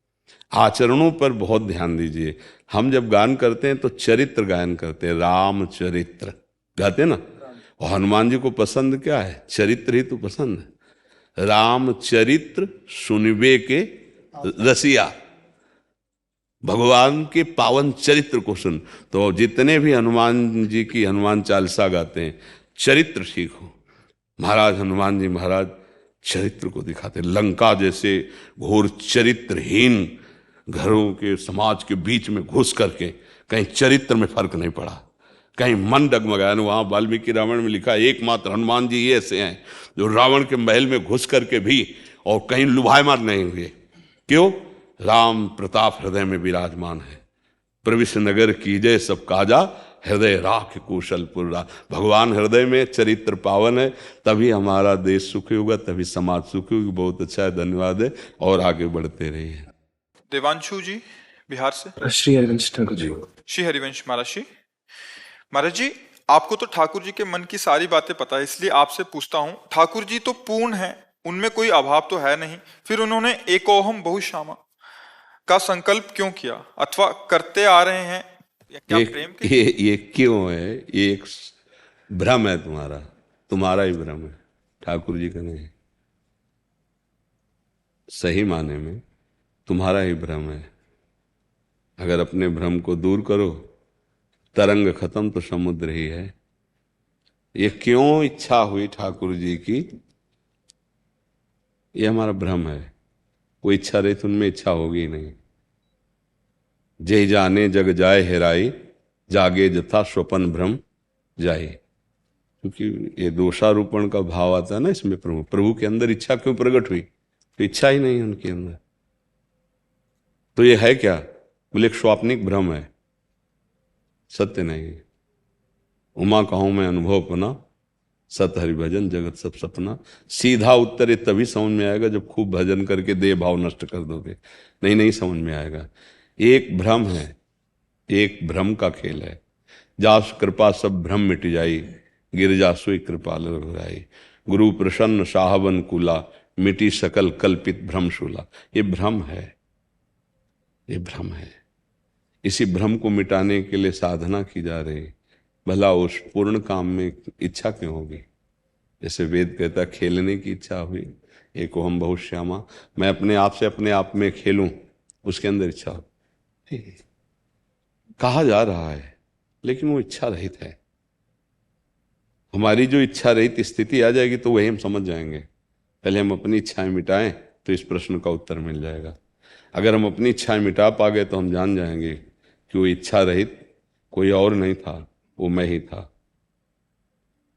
आचरणों पर बहुत ध्यान दीजिए। हम जब गान करते हैं तो चरित्र गायन करते हैं, रामचरित्र गाते ना, और हनुमान जी को पसंद क्या है? चरित्र ही तो पसंद है। रामचरित्र सुनबे के रसिया, भगवान के पावन चरित्र को सुन। तो जितने भी हनुमान जी की हनुमान चालीसा गाते हैं, चरित्र सीखो। महाराज हनुमान जी महाराज चरित्र को दिखाते। लंका जैसे घोर चरित्रहीन घरों के समाज के बीच में घुस करके कहीं चरित्र में फर्क नहीं पड़ा, कहीं मन डगमगाया। वहां वाल्मीकि रामायण में लिखा, एकमात्र हनुमान जी ये ऐसे हैं जो रावण के महल में घुस करके भी और कहीं लुभायमान नहीं हुए। क्यों? राम प्रताप हृदय में विराजमान है। प्रविश नगर कीजय सब काजा, हृदय राख कौशलपुर। भगवान हृदय में, चरित्र पावन है, तभी हमारा देश सुखी होगा, तभी समाज सुखी होगी। बहुत अच्छा है, धन्यवाद है, और आगे बढ़ते रहिए। देवांशु जी बिहार से। श्री हरिवंश ठाकुर जी। श्री हरिवंश महाराज जी, आपको तो ठाकुर जी के मन की सारी बातें पता है, इसलिए आपसे पूछता हूँ, ठाकुर जी तो पूर्ण है, उनमें कोई अभाव तो है नहीं, फिर उन्होंने एकोहम बहुश्यामा का संकल्प क्यों किया, अथवा करते आ रहे हैं? क्या प्रेम के? ये क्यों है? ये एक भ्रम है तुम्हारा ही भ्रम है, ठाकुर जी का नहीं। सही माने में तुम्हारा ही भ्रम है। अगर अपने भ्रम को दूर करो, तरंग खत्म तो समुद्र ही है। ये क्यों इच्छा हुई ठाकुर जी की, ये हमारा भ्रम है। कोई इच्छा रही तो उनमें इच्छा होगी ही नहीं। जय जाने जग जाए हेराई, जागे जथा स्वपन भ्रम जाए। क्योंकि ये दोषारोपण का भाव आता है ना इसमें। प्रभु के अंदर इच्छा क्यों प्रकट हुई? तो इच्छा ही नहीं है उनके अंदर। तो ये है क्या? बोले एक स्वाप्निक भ्रम है, सत्य नहीं है। उमा कहूं मैं अनुभव अपना, सत हरि भजन जगत सब सपना। सीधा उत्तर ये तभी समझ में आएगा जब खूब भजन करके देह भाव नष्ट कर दोगे, नहीं समझ में आएगा। एक भ्रम है, एक भ्रम का खेल है। जास कृपा सब भ्रम मिट जाई, गिरजा सुई कृपाल रघुराई। गुरु प्रसन्न साहबन कुला, मिटी सकल कल्पित भ्रमशूला। ये भ्रम है, ये भ्रम है। इसी भ्रम को मिटाने के लिए साधना की जा रही। भला उस पूर्ण काम में इच्छा क्यों होगी? जैसे वेद कहता खेलने की इच्छा हुई, एको हम बहुत श्यामा, मैं अपने आप से अपने आप में खेलूं, उसके अंदर इच्छा हो। कहा जा रहा है, लेकिन वो इच्छा रहित है। हमारी जो इच्छा रहित स्थिति आ जाएगी तो वही हम समझ जाएंगे। पहले हम अपनी इच्छाएं मिटाएं तो इस प्रश्न का उत्तर मिल जाएगा। अगर हम अपनी इच्छाएं मिटा पा गए तो हम जान जाएंगे कि वो इच्छा रहित कोई और नहीं था, वो मैं ही था।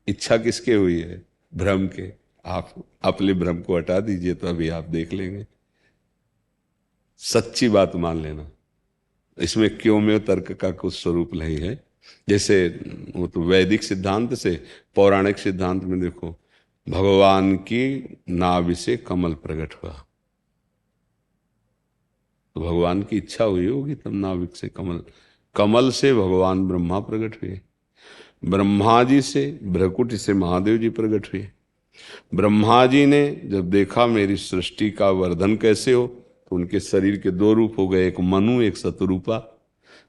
इच्छा किसके हुई है? भ्रम के। आप अपने भ्रम को हटा दीजिए तो अभी आप देख लेंगे। सच्ची बात मान लेना, इसमें क्यों में तर्क का कुछ स्वरूप नहीं है। जैसे वो तो वैदिक सिद्धांत से पौराणिक सिद्धांत में देखो, भगवान की नाभि से कमल प्रकट हुआ, तो भगवान की इच्छा हुई होगी तब नाभिक से कमल से भगवान ब्रह्मा प्रकट हुए। ब्रह्मा जी से भ्रकुटी से महादेव जी प्रकट हुए। ब्रह्मा जी ने जब देखा मेरी सृष्टि का वर्धन कैसे हो, तो उनके शरीर के 2 रूप हो गए, एक मनु एक शतरूपा।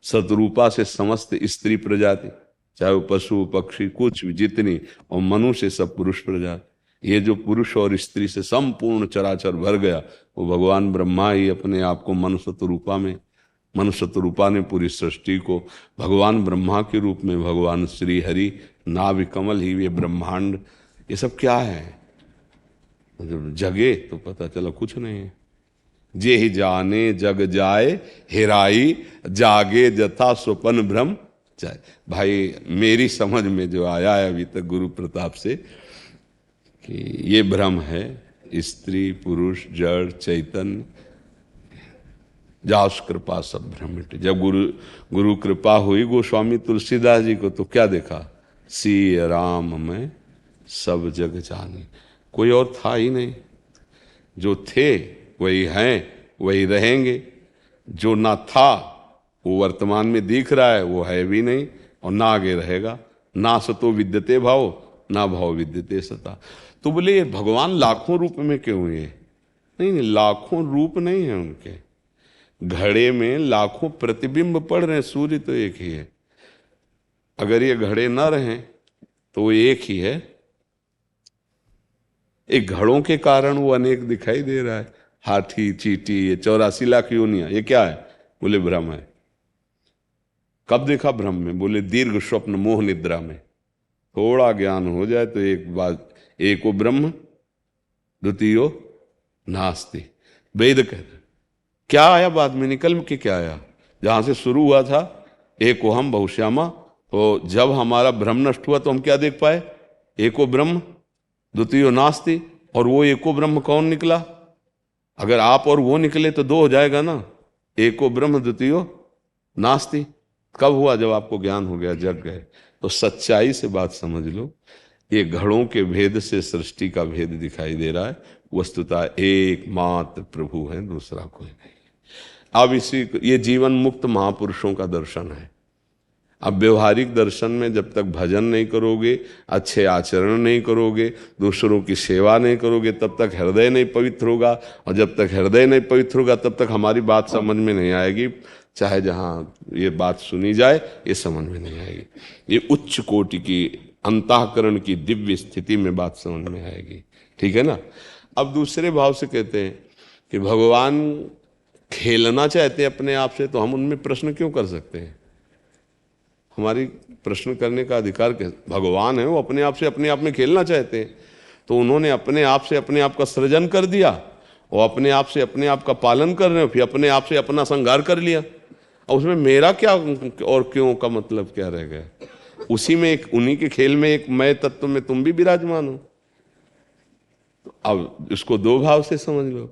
सतरूपा से समस्त स्त्री प्रजाति, चाहे वो पशु पक्षी कुछ भी जितनी, और मनुष्य सब पुरुष प्रजाति। ये जो पुरुष और स्त्री से संपूर्ण चराचर भर गया वो भगवान ब्रह्मा ही अपने आप को मनुष्यत्वरूपा में, मनुष्यत्वरूपा ने पूरी सृष्टि को भगवान ब्रह्मा के रूप में, भगवान श्री हरि नाभि कमल ही ये ब्रह्मांड, ये सब क्या है? जब जगे तो पता चला कुछ नहीं है। जे ही जाने जग जाए हेराई, जागे जथा स्वपन भ्रम जाए। भाई मेरी समझ में जो आया है अभी तक गुरु प्रताप से कि ये भ्रम है, स्त्री पुरुष जड़ चैतन्य, जास कृपा सब भ्रम मिटे। जब गुरु कृपा हुई गोस्वामी तुलसीदास जी को तो क्या देखा? सी राम में सब जग जानी, कोई और था ही नहीं। जो थे वही हैं, वही रहेंगे। जो ना था वो वर्तमान में दिख रहा है, वो है भी नहीं और ना आगे रहेगा। ना सतो विद्यते भाव, ना भाव विद्यते सता। तो बोले ये भगवान लाखों रूप में क्यों हुए? नहीं, लाखों रूप नहीं है उनके, घड़े में लाखों प्रतिबिंब पड़ रहे हैं, सूर्य तो एक ही है। अगर ये घड़े ना रहें तो वो एक ही है। एक घड़ों के कारण वो अनेक दिखाई दे रहा है, हाथी चींटी, ये 84 लाख योनियां, ये क्या है? बोले भ्रम है। कब देखा भ्रम में? बोले दीर्घ स्वप्न मोह निद्रा में। थोड़ा ज्ञान हो जाए तो एक बात, एको ब्रह्म द्वितीयो नास्ति। वेद कहते क्या आया बाद में, निकल के क्या आया? जहां से शुरू हुआ था एको हम बहुश्यामा, तो जब हमारा भ्रम नष्ट हुआ तो हम क्या देख पाए? एको ब्रह्म द्वितीयो नास्ति। और वो एको ब्रह्म कौन निकला? अगर आप और वो निकले तो दो हो जाएगा ना। एको ब्रह्म द्वितीयो नास्ति कब हुआ? जब आपको ज्ञान हो गया, जग गए। तो सच्चाई से बात समझ लो, ये घड़ों के भेद से सृष्टि का भेद दिखाई दे रहा है। वस्तुतः एकमात्र प्रभु है, दूसरा कोई नहीं। अब ये जीवन मुक्त महापुरुषों का दर्शन है। अब व्यवहारिक दर्शन में जब तक भजन नहीं करोगे, अच्छे आचरण नहीं करोगे, दूसरों की सेवा नहीं करोगे, तब तक हृदय नहीं पवित्र होगा। और जब तक हृदय नहीं पवित्र होगा तब तक हमारी बात समझ में नहीं आएगी। चाहे जहाँ ये बात सुनी जाए ये समझ में नहीं आएगी। ये उच्च कोटि की अंतःकरण की दिव्य स्थिति में बात समझ में आएगी। ठीक है ना? अब दूसरे भाव से कहते हैं कि भगवान खेलना चाहते हैं अपने आप से, तो हम उनमें प्रश्न क्यों कर सकते हैं? हमारी प्रश्न करने का अधिकार भगवान है, वो अपने आप से अपने आप में खेलना चाहते हैं, तो उन्होंने अपने आप से अपने आप का सृजन कर दिया और अपने आप से अपने आप का पालन कर रहे हो, फिर अपने आप से अपना संहार कर लिया। और उसमें मेरा क्या और क्यों का मतलब क्या रह गया? उसी में एक, उन्हीं के खेल में एक मैं तत्व में तुम भी विराजमान हो। तो अब इसको दो भाव से समझ लो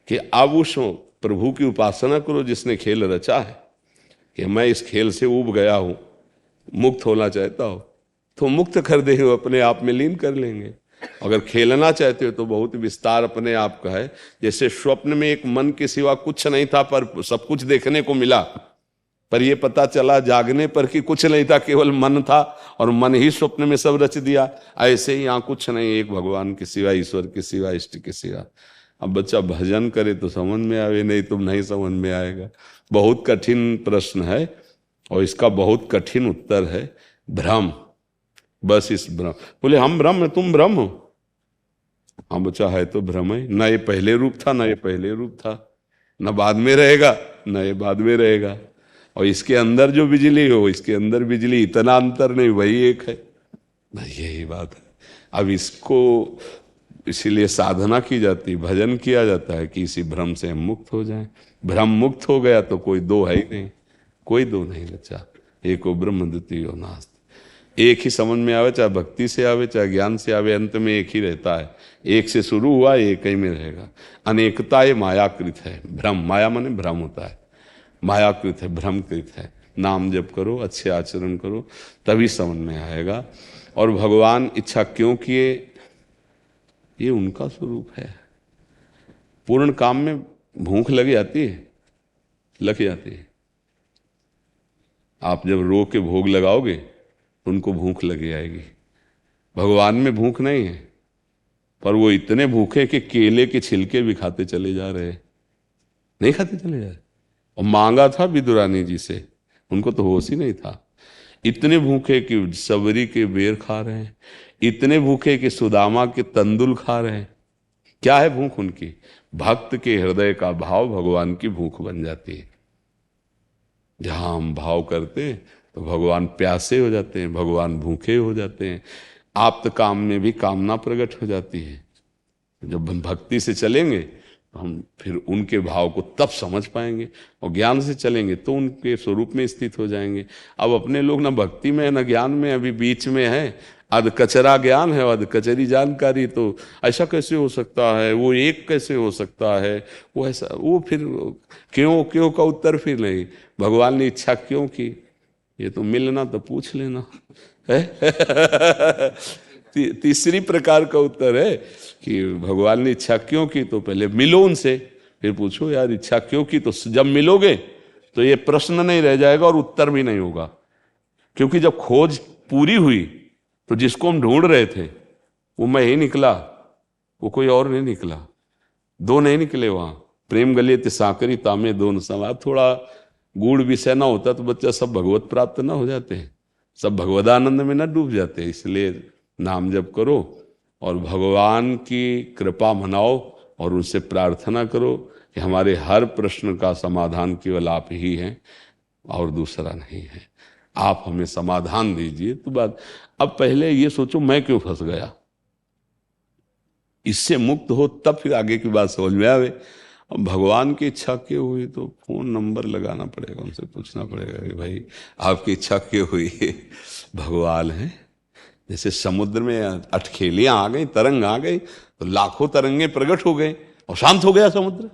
कि अब उस प्रभु की उपासना करो जिसने खेल रचा है, कि मैं इस खेल से उब गया हूं, मुक्त होना चाहता हो तो मुक्त कर दे, अपने आप में लीन कर लेंगे। अगर खेलना चाहते हो तो बहुत विस्तार अपने आप का है। जैसे स्वप्न में एक मन के सिवा कुछ नहीं था पर सब कुछ देखने को मिला, पर यह पता चला जागने पर कि कुछ नहीं था, केवल मन था और मन ही स्वप्न में सब रच दिया। ऐसे ही यहाँ कुछ नहीं, एक भगवान के सिवा, ईश्वर के सिवा, इष्ट के सिवा। अब बच्चा भजन करे तो समझ में आवे, नहीं तो नहीं समझ में आएगा। बहुत कठिन प्रश्न है और इसका बहुत कठिन उत्तर है भ्रम। बस इस भ्रम, बोले हम ब्रह्म है तुम ब्रह्म हो। हाँ बच्चा, है तो भ्रम है। ना ये पहले रूप था, ना ये पहले रूप था, ना बाद में रहेगा, ना ये बाद में रहेगा। और इसके अंदर जो बिजली हो, इसके अंदर बिजली, इतना अंतर नहीं, वही एक है। यही बात है। अब इसको इसीलिए साधना की जाती, भजन किया जाता है कि इसी भ्रम से हम मुक्त हो जाएं। भ्रम मुक्त हो गया तो कोई दो है ही नहीं, कोई दो नहीं बचा। एको ब्रह्म द्वितीयो नास्ति। एक ही समझ में आवे, चाहे भक्ति से आवे चाहे ज्ञान से आवे, अंत में एक ही रहता है। एक से शुरू हुआ, एक ही में रहेगा। अनेकता ये मायाकृत है। भ्रम, माया माने भ्रम होता है, मायाकृत है, भ्रमकृत है। नाम जप करो, अच्छे आचरण करो, तभी समझ में आएगा। और भगवान इच्छा क्यों किए, ये उनका स्वरूप है। पूर्ण काम में भूख लग जाती है, लग जाती है। आप जब रो के भोग लगाओगे तो उनको भूख लग जाएगी। भगवान में भूख नहीं है, पर वो इतने भूखे कि केले के छिलके भी खाते चले जा रहे, नहीं खाते चले जा रहे। और मांगा था विदुरानी जी से, उनको तो होश ही नहीं था। इतने भूखे कि सबरी के बेर खा रहे हैं, इतने भूखे कि सुदामा के तंदुल खा रहे हैं। क्या है भूख उनकी? भक्त के हृदय का भाव भगवान की भूख बन जाती है। जहां हम भाव करते हैं तो भगवान प्यासे हो जाते हैं, भगवान भूखे हो जाते हैं। आप्त काम में भी कामना प्रकट हो जाती है। जब हम भक्ति से चलेंगे तो हम फिर उनके भाव को तब समझ पाएंगे, और ज्ञान से चलेंगे तो उनके स्वरूप में स्थित हो जाएंगे। अब अपने लोग ना भक्ति में है ना ज्ञान में, अभी बीच में है। अध कचरा ज्ञान है, अध कचरी जानकारी। तो ऐसा कैसे हो सकता है, वो एक कैसे हो सकता है, वो ऐसा, वो फिर क्यों क्यों का उत्तर फिर नहीं। भगवान ने इच्छा क्यों की, ये तो मिलना तो पूछ लेना है। तीसरी प्रकार का उत्तर है कि भगवान ने इच्छा क्यों की, तो पहले मिलो उनसे, फिर पूछो यार इच्छा क्यों की। तो जब मिलोगे तो ये प्रश्न नहीं रह जाएगा और उत्तर भी नहीं होगा। क्योंकि जब खोज पूरी हुई तो जिसको हम ढूंढ रहे थे वो मैं ही निकला, वो कोई और नहीं निकला। दो नहीं निकले वहां। प्रेम गलियत साकरी तामे दोनों समा। थोड़ा गूढ़ विषय ना होता तो बच्चा सब भगवत प्राप्त ना हो जाते हैं, सब भगवदानंद में ना डूब जाते। इसलिए नाम जप करो और भगवान की कृपा मनाओ और उनसे प्रार्थना करो कि हमारे हर प्रश्न का समाधान केवल आप ही हैं और दूसरा नहीं है। आप हमें समाधान दीजिए। तो बात अब पहले ये सोचो मैं क्यों फंस गया, इससे मुक्त हो तब फिर आगे की बात समझ में आवे। अब भगवान की इच्छा क्यों हुई तो फोन नंबर लगाना पड़ेगा, उनसे पूछना पड़ेगा कि भाई आपकी इच्छा क्यों हुई। भगवान है। जैसे समुद्र में अटखेलियां आ गई, तरंग आ गई, तो लाखों तरंगे प्रकट हो गए और शांत हो गया समुद्र,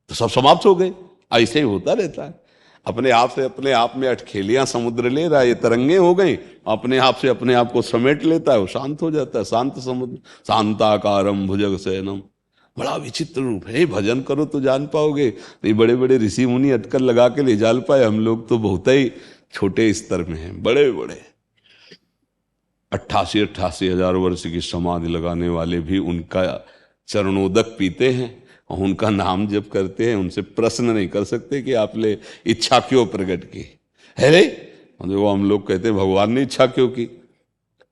तो सब समाप्त हो गए। ऐसे ही होता रहता है। अपने आप से अपने आप में अटखेलियां समुद्र ले रहा है, ये तरंगे हो गई, अपने आप से अपने आप को समेट लेता है, वो शांत हो जाता है। शांत समुद्र, शांताकारम भुजग शयनम। बड़ा विचित्र रूप है। भजन करो तो जान पाओगे। नहीं बड़े बड़े ऋषि मुनि अटकल लगा के ले जान पाए, हम लोग तो बहुत ही छोटे स्तर में हैं। बड़े बड़े 88 हजार वर्ष की समाधि लगाने वाले भी उनका चरणोदक पीते हैं और उनका नाम जप करते हैं। उनसे प्रश्न नहीं कर सकते कि आपने इच्छा क्यों प्रकट की है रे। देखो हम लोग कहते हैं भगवान ने इच्छा क्यों की,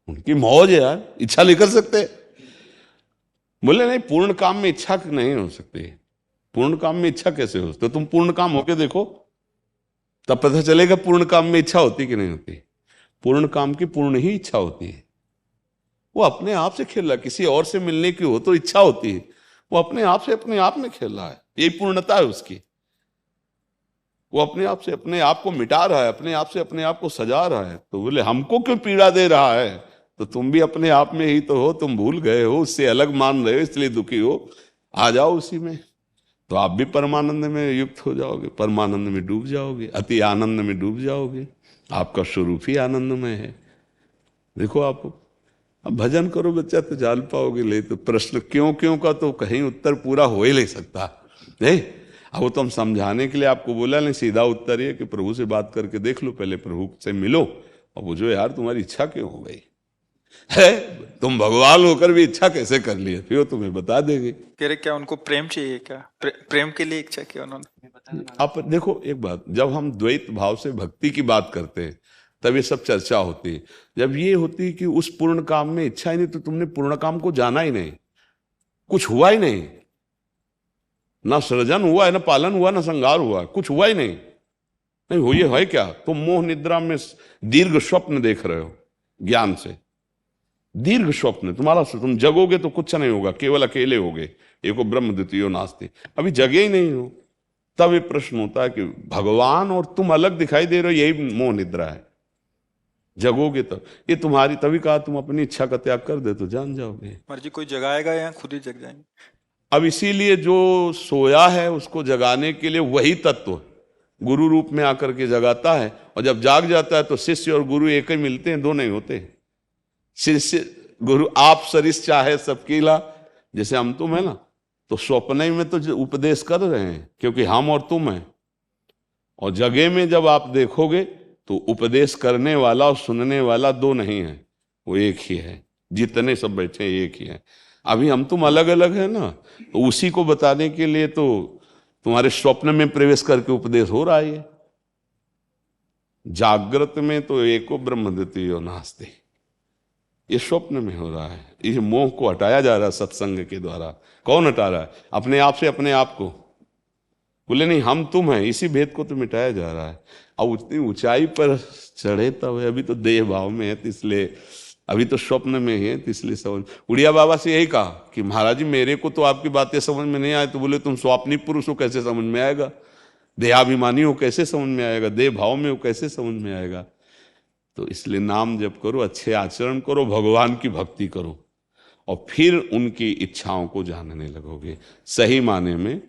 उनकी मौज है यार, इच्छा नहीं कर सकते। बोले नहीं, पूर्ण काम में इच्छा नहीं हो सकती। पूर्ण काम में इच्छा कैसे हो सकती? तुम पूर्ण काम होके देखो, तब पता चलेगा पूर्ण काम में इच्छा होती कि नहीं होती। पूर्ण काम की पूर्ण ही इच्छा होती है। वो अपने आप से खेल रहा है। किसी और से मिलने की हो तो इच्छा होती है, वो अपने आप से अपने आप में खेल रहा है। यही पूर्णता है उसकी। वो अपने आप से अपने आप को मिटा रहा है, अपने आप से अपने आप को सजा रहा है। तो बोले हमको क्यों पीड़ा दे रहा है? तो तुम भी अपने आप में ही तो हो, तुम भूल गए हो, उससे अलग मान रहे हो, इसलिए दुखी हो। आ जाओ उसी में, तो आप भी परमानंद में युक्त हो जाओगे, परमानंद में डूब जाओगे, अति आनंद में डूब जाओगे। आपका स्वरूप ही आनंदमय है। देखो आप अब भजन करो बच्चा तो जान पाओगे। ले तो प्रश्न क्यों क्यों का तो कहीं उत्तर पूरा हो ही नहीं सकता। नहीं, अब वो तो हम समझाने के लिए आपको बोला नहीं, सीधा उत्तर ये कि प्रभु से बात करके देख लो, पहले प्रभु से मिलो और पूछो यार तुम्हारी इच्छा क्यों हो गई है। तुम भगवान होकर भी इच्छा कैसे कर लिए, फिर वो तुम्हें बता देंगे। कह रहे क्या उनको प्रेम चाहिए क्या? प्रेम के लिए इच्छा किया उन्होंने। आप देखो एक बात, जब हम द्वैत भाव से भक्ति की बात करते हैं तब ये सब चर्चा होती है। जब ये होती है कि उस पूर्ण काम में इच्छा ही नहीं, तो तुमने पूर्ण काम को जाना ही नहीं, कुछ हुआ ही नहीं। ना सृजन हुआ है, ना पालन हुआ, ना संहार हुआ, कुछ हुआ ही नहीं। नहीं हो ये है क्या? तुम मोह निद्रा में दीर्घ स्वप्न देख रहे हो ज्ञान से। दीर्घ स्वप्न तुम्हारा, तुम जगोगे तो कुछ नहीं होगा, केवल अकेले होगे। एको ब्रह्म द्वितीयो नास्ति। अभी जगे ही नहीं हो, तब ये प्रश्न होता है कि भगवान और तुम अलग दिखाई दे रहे हो, यही मोह निद्रा है। जगोगे तब ये तुम्हारी, तभी कहा तुम अपनी इच्छा का त्याग कर दे तो जान जाओगे। मर्जी कोई जगाएगा या खुद ही जग जाएंगे। अब इसीलिए जो सोया है उसको जगाने के लिए वही तत्व गुरु रूप में आकर के जगाता है, और जब जाग जाता है तो शिष्य और गुरु एक ही मिलते हैं, दो नहीं होते। शिष्य गुरु आप सरिस चाहे सबकीला, जैसे हम तुम है ना, तो स्वप्न में तो उपदेश कर रहे हैं क्योंकि हम और तुम हैं, और जगह में जब आप देखोगे तो उपदेश करने वाला और सुनने वाला दो नहीं है, वो एक ही है। जितने सब बैठे हैं एक ही है। अभी हम तुम अलग अलग है ना, तो उसी को बताने के लिए तो तुम्हारे स्वप्न में प्रवेश करके उपदेश हो रहा है। जागृत में तो एको ब्रह्म द्वितीयो नास्ति, ये स्वप्न में हो रहा है। इस मोह को हटाया जा रहा है सत्संग के द्वारा। कौन हटा रहा है? अपने आप से अपने आप को। बोले नहीं हम तुम हैं, इसी भेद को तो मिटाया जा रहा है। अब उतनी ऊंचाई पर चढ़े तब अभी तो देह भाव में है, इसलिए अभी तो स्वप्न में है, इसलिए समझ। उड़िया बाबा से यही कहा कि महाराज जी मेरे को तो आपकी बातें समझ में नहीं आए। तो बोले तुम स्वाप्निक पुरुष हो, कैसे समझ में आएगा? देहाभिमानी हो, कैसे समझ में आएगा? देह भाव में हो, कैसे समझ में आएगा? तो इसलिए नाम जप करो, अच्छे आचरण करो, भगवान की भक्ति करो, और फिर उनकी इच्छाओं को जानने लगोगे। सही माने में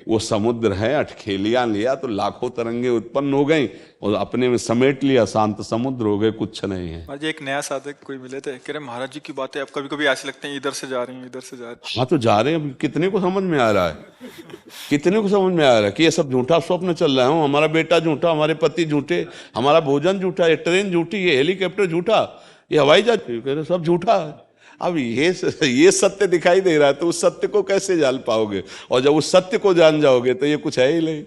वो समुद्र है, अटखेलियां लिया तो लाखों तरंगे उत्पन्न हो गई और अपने में समेट लिया, शांत समुद्र हो गए, कुछ नहीं है। आज एक नया साधक कोई मिले थे, कह रहे महाराज जी की बातें अब कभी कभी ऐसे लगते हैं इधर से जा रही हैं, इधर से जा रही हैं। हाँ तो जा रहे हैं। अब कितने को समझ में आ रहा है, कितने को समझ में आ रहा है कि ये सब झूठा स्वप्न चल रहा है? हमारा बेटा झूठा, हमारे पति झूठे, हमारा भोजन झूठा, ये ट्रेन झूठी, ये हेलीकॉप्टर झूठा, ये हवाई जहाज, कह रहे सब झूठा है। अब ये सत्य दिखाई दे रहा है तो उस सत्य को कैसे जान पाओगे? और जब उस सत्य को जान जाओगे तो ये कुछ है ही नहीं।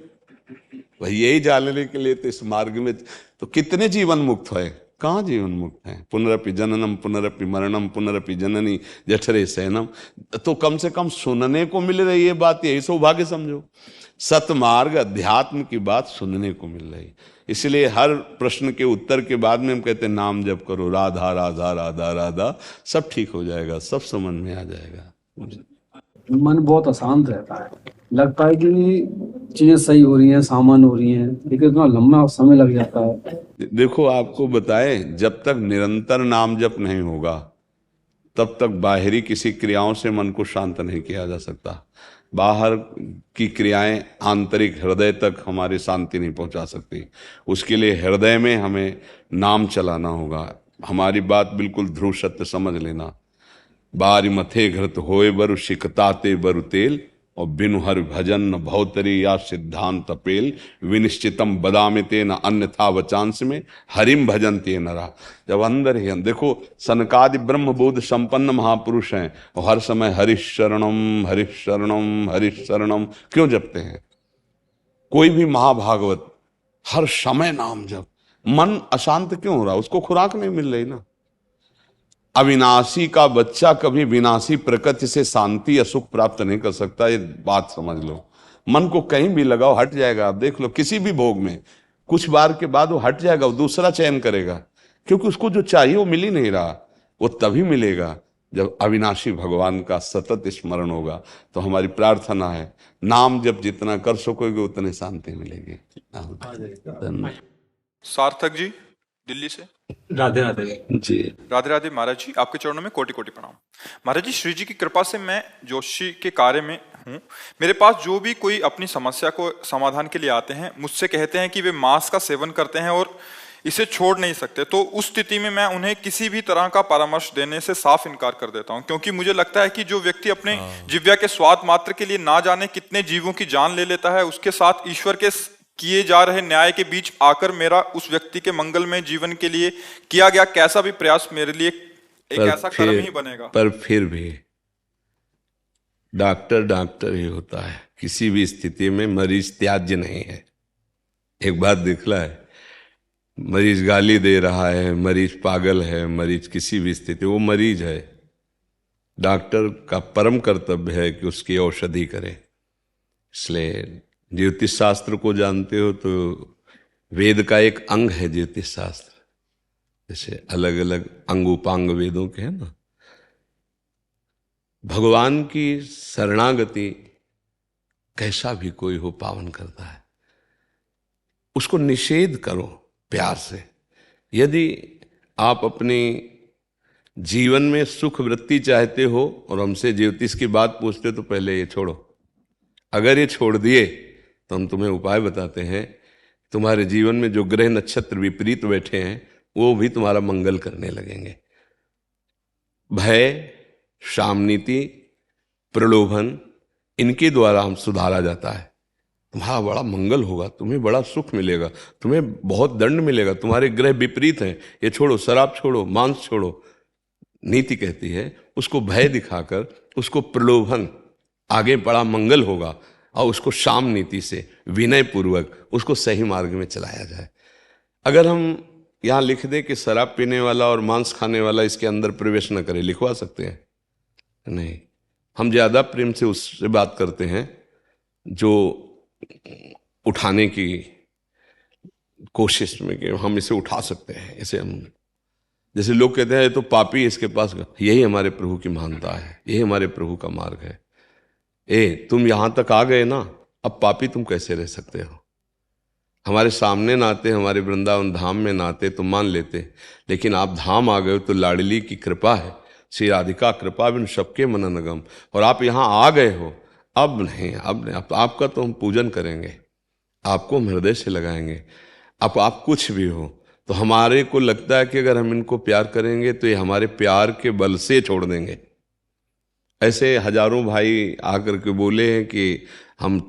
भाई यही जानने के लिए तो इस मार्ग में तो कितने जीवन मुक्त है, कहाँ जीवन मुक्त है? पुनरपि जननम पुनरपि मरणम पुनरपि जननी जठरे शयनम। तो कम से कम सुनने को मिल रही है बात, यही सौभाग्य समझो। सतमार्ग अध्यात्म की बात सुनने को मिल रही। इसलिए हर प्रश्न के उत्तर के बाद में हम कहते हैं नाम जप करो, राधा राधा राधा राधा, सब ठीक हो जाएगा, सब समझ में आ जाएगा। मन बहुत अशांत रहता है, लगता है कि चीजें सही हो रही हैं, सामान हो रही हैं, लेकिन इतना लंबा समय लग जाता है। देखो आपको बताए, जब तक निरंतर नाम जप नहीं होगा तब तक बाहरी किसी क्रियाओं से मन को शांत नहीं किया जा सकता। बाहर की क्रियाएं आंतरिक हृदय तक हमारी शांति नहीं पहुंचा सकती। उसके लिए हृदय में हमें नाम चलाना होगा। हमारी बात बिल्कुल ध्रुव सत्य समझ लेना। बारी मथे घृत होए बरु शिकताते बरु तेल, और बिनु हर भजन न भौतरी या सिद्धांत पेल, विनिश्चितम बदामिते न अन्यथा वचांस में हरिम भजन ते नरा। जब अंदर ही देखो सनकादि ब्रह्म बोध संपन्न महापुरुष हैं और हर समय हरिश शरणम हरिश शरणम हरिश शरणम क्यों जपते हैं? कोई भी महाभागवत हर समय नाम जप। मन अशांत क्यों हो रहा? उसको खुराक नहीं मिल रही ना। अविनाशी का बच्चा कभी विनाशी प्रकृति से शांति या सुख प्राप्त नहीं कर सकता, ये बात समझ लो। मन को कहीं भी लगाओ हट जाएगा। आप देख लो किसी भी भोग में कुछ बार के बाद वो हट जाएगा, वो दूसरा चयन करेगा, क्योंकि उसको जो चाहिए वो मिल ही नहीं रहा। वो तभी मिलेगा जब अविनाशी भगवान का सतत स्मरण होगा। तो हमारी प्रार्थना है नाम जब जितना कर सकोगे उतने शांति मिलेगी। सार्थक जी दिल्ली से, राधे राधे जी। राधे राधे महाराज जी, आपके चरणों में कोटि कोटि प्रणाम। महाराज जी, श्री जी की कृपा से मैं जोशी के कार्य में हूँ। मेरे पास जो भी कोई अपनी समस्या को समाधान के लिए आते हैं, मुझसे कहते हैं कि वे मांस का सेवन करते हैं और इसे छोड़ नहीं सकते। तो उस स्थिति में मैं उन्हें किसी भी तरह का परामर्श देने से साफ इनकार कर देता हूं, क्योंकि मुझे लगता है कि जो व्यक्ति अपने जिव्या के स्वाद मात्र के लिए ना जाने कितने जीवों की जान ले लेता है, उसके साथ ईश्वर के किए जा रहे न्याय के बीच आकर मेरा उस व्यक्ति के मंगलमय जीवन के लिए किया गया कैसा भी प्रयास मेरे लिए एक ऐसा कर्म ही बनेगा। पर फिर भी डॉक्टर ही होता है। किसी भी स्थिति में मरीज त्याज्य नहीं है। एक बात दिखला है, मरीज गाली दे रहा है, मरीज पागल है, मरीज किसी भी स्थिति, वो मरीज है। डॉक्टर का परम कर्तव्य है कि उसकी औषधि करे। इसलिए ज्योतिष शास्त्र को जानते हो तो वेद का एक अंग है ज्योतिष शास्त्र। जैसे अलग अलग अंग उपांग वेदों के हैं ना। भगवान की शरणागति कैसा भी कोई हो पावन करता है। उसको निषेध करो प्यार से। यदि आप अपने जीवन में सुख वृत्ति चाहते हो और हमसे ज्योतिष की बात पूछते हो तो पहले ये छोड़ो। अगर ये छोड़ दिए तो हम तुम्हें उपाय बताते हैं। तुम्हारे जीवन में जो ग्रह नक्षत्र विपरीत बैठे हैं वो भी तुम्हारा मंगल करने लगेंगे। भय, शामनीति, प्रलोभन, इनके द्वारा हम सुधारा जाता है। तुम्हारा बड़ा मंगल होगा, तुम्हें बड़ा सुख मिलेगा, तुम्हें बहुत दंड मिलेगा। तुम्हारे ग्रह विपरीत हैं, ये छोड़ो, शराब छोड़ो, मांस छोड़ो। नीति कहती है उसको भय दिखाकर, उसको प्रलोभन, आगे बड़ा मंगल होगा, और उसको शाम नीति से विनय पूर्वक उसको सही मार्ग में चलाया जाए। अगर हम यहाँ लिख दें कि शराब पीने वाला और मांस खाने वाला इसके अंदर प्रवेश न करे, लिखवा सकते हैं? नहीं। हम ज्यादा प्रेम से उससे बात करते हैं जो उठाने की कोशिश में कि हम इसे उठा सकते हैं। इसे हम, जैसे लोग कहते हैं तो पापी इसके पास, यही हमारे प्रभु की महानता है, यही हमारे प्रभु का मार्ग है। तुम यहां तक आ गए ना, अब पापी तुम कैसे रह सकते हो? हमारे सामने ना आते, हमारे वृंदावन धाम में ना आते तो मान लेते, लेकिन आप धाम आ गए हो तो लाडली की कृपा है, श्री राधिका कृपा बिन सबके मन नगम, और आप यहाँ आ गए हो। अब नहीं, अब आपका तो हम पूजन करेंगे, आपको हम हृदय से लगाएंगे। अब आप कुछ भी हो तो हमारे को लगता है कि अगर हम इनको प्यार करेंगे तो ये हमारे प्यार के बल से छोड़ देंगे। ऐसे हजारों भाई आकर के बोले हैं कि हम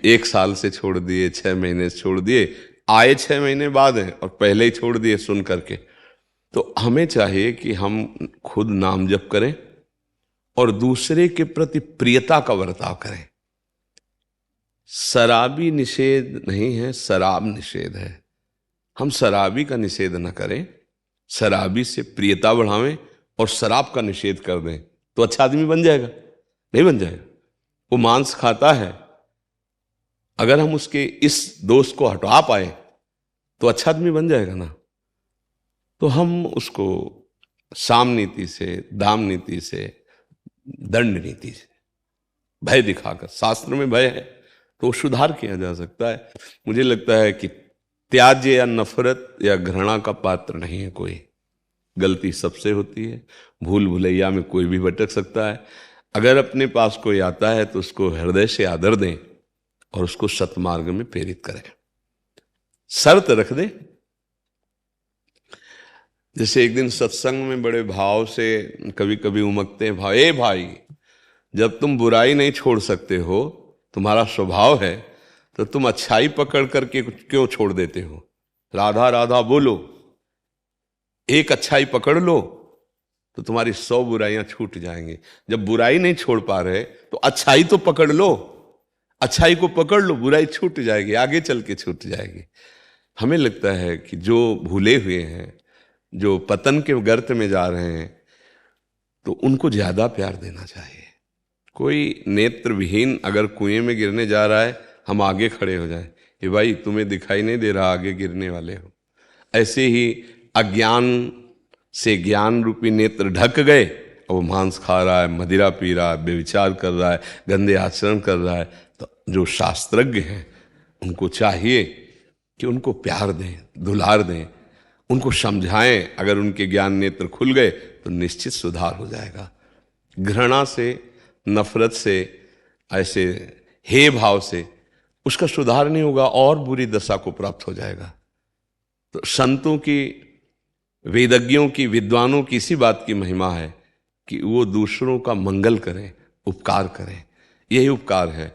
1 साल से छोड़ दिए, 6 महीने से छोड़ दिए, आए 6 महीने बाद हैं और पहले ही छोड़ दिए सुन करके। तो हमें चाहिए कि हम खुद नाम जप करें और दूसरे के प्रति प्रियता का बर्ताव करें। शराबी निषेध नहीं है, शराब निषेध है। हम शराबी का निषेध न करें, शराबी से प्रियता बढ़ावें और शराब का निषेध कर दें तो अच्छा आदमी बन जाएगा? नहीं बन जाएगा। वो मांस खाता है, अगर हम उसके इस दोष को हटा पाए तो अच्छा आदमी बन जाएगा ना। तो हम उसको साम नीति से, दाम नीति से, दंड नीति से, भय दिखाकर, शास्त्र में भय है तो सुधार किया जा सकता है। मुझे लगता है कि त्याज्य या नफरत या घृणा का पात्र नहीं है कोई। गलती सबसे होती है, भूल भुलैया में कोई भी भटक सकता है। अगर अपने पास कोई आता है तो उसको हृदय से आदर दें और उसको सतमार्ग में प्रेरित करें, शर्त रख दें। जैसे एक दिन सत्संग में बड़े भाव से कभी कभी उमकते हैं भाव, भाई जब तुम बुराई नहीं छोड़ सकते हो, तुम्हारा स्वभाव है, तो तुम अच्छाई पकड़ करके क्यों छोड़ देते हो? राधा राधा बोलो, एक अच्छाई पकड़ लो तो तुम्हारी 100 बुराइयां छूट जाएंगी। जब बुराई नहीं छोड़ पा रहे तो अच्छाई तो पकड़ लो, अच्छाई को पकड़ लो, बुराई छूट जाएगी, आगे चल के छूट जाएगी। हमें लगता है कि जो भूले हुए हैं, जो पतन के गर्त में जा रहे हैं, तो उनको ज्यादा प्यार देना चाहिए। कोई नेत्र विहीन अगर कुएं में गिरने जा रहा है, हम आगे खड़े हो जाएं, ये भाई तुम्हें दिखाई नहीं दे रहा आगे गिरने वाले हो। ऐसे ही अज्ञान से ज्ञान रूपी नेत्र ढक गए और वो मांस खा रहा है, मदिरा पी रहा है, बेविचार कर रहा है, गंदे आचरण कर रहा है, तो जो शास्त्रज्ञ हैं उनको चाहिए कि उनको प्यार दें, दुलार दें, उनको समझाएं। अगर उनके ज्ञान नेत्र खुल गए तो निश्चित सुधार हो जाएगा। घृणा से, नफरत से, ऐसे हे भाव से उसका सुधार नहीं होगा और बुरी दशा को प्राप्त हो जाएगा। तो संतों की, वेदज्ञों की, विद्वानों की इसी बात की महिमा है कि वो दूसरों का मंगल करें, उपकार करें। यही उपकार है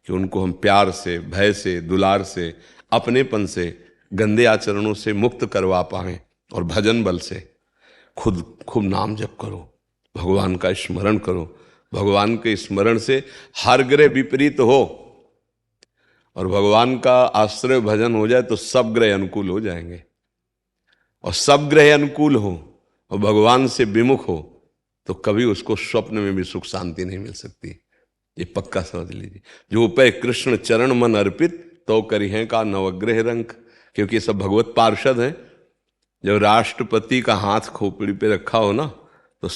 कि उनको हम प्यार से, भय से, दुलार से, अपनेपन से, गंदे आचरणों से मुक्त करवा पाएं और भजन बल से खुद खूब नाम जप करो, भगवान का स्मरण करो। भगवान के स्मरण से हर ग्रह विपरीत हो और भगवान का आश्रय भजन हो जाए तो सब ग्रह अनुकूल हो जाएंगे। और सब ग्रह अनुकूल हो और भगवान से विमुख हो तो कभी उसको स्वप्न में भी सुख शांति नहीं मिल सकती। ये पक्का समझ लीजिए। जो पे कृष्ण चरण मन अर्पित तो करी है का नवग्रह रंक, क्योंकि ये सब भगवत पार्षद हैं। जब राष्ट्रपति का हाथ खोपड़ी पे रखा हो ना तो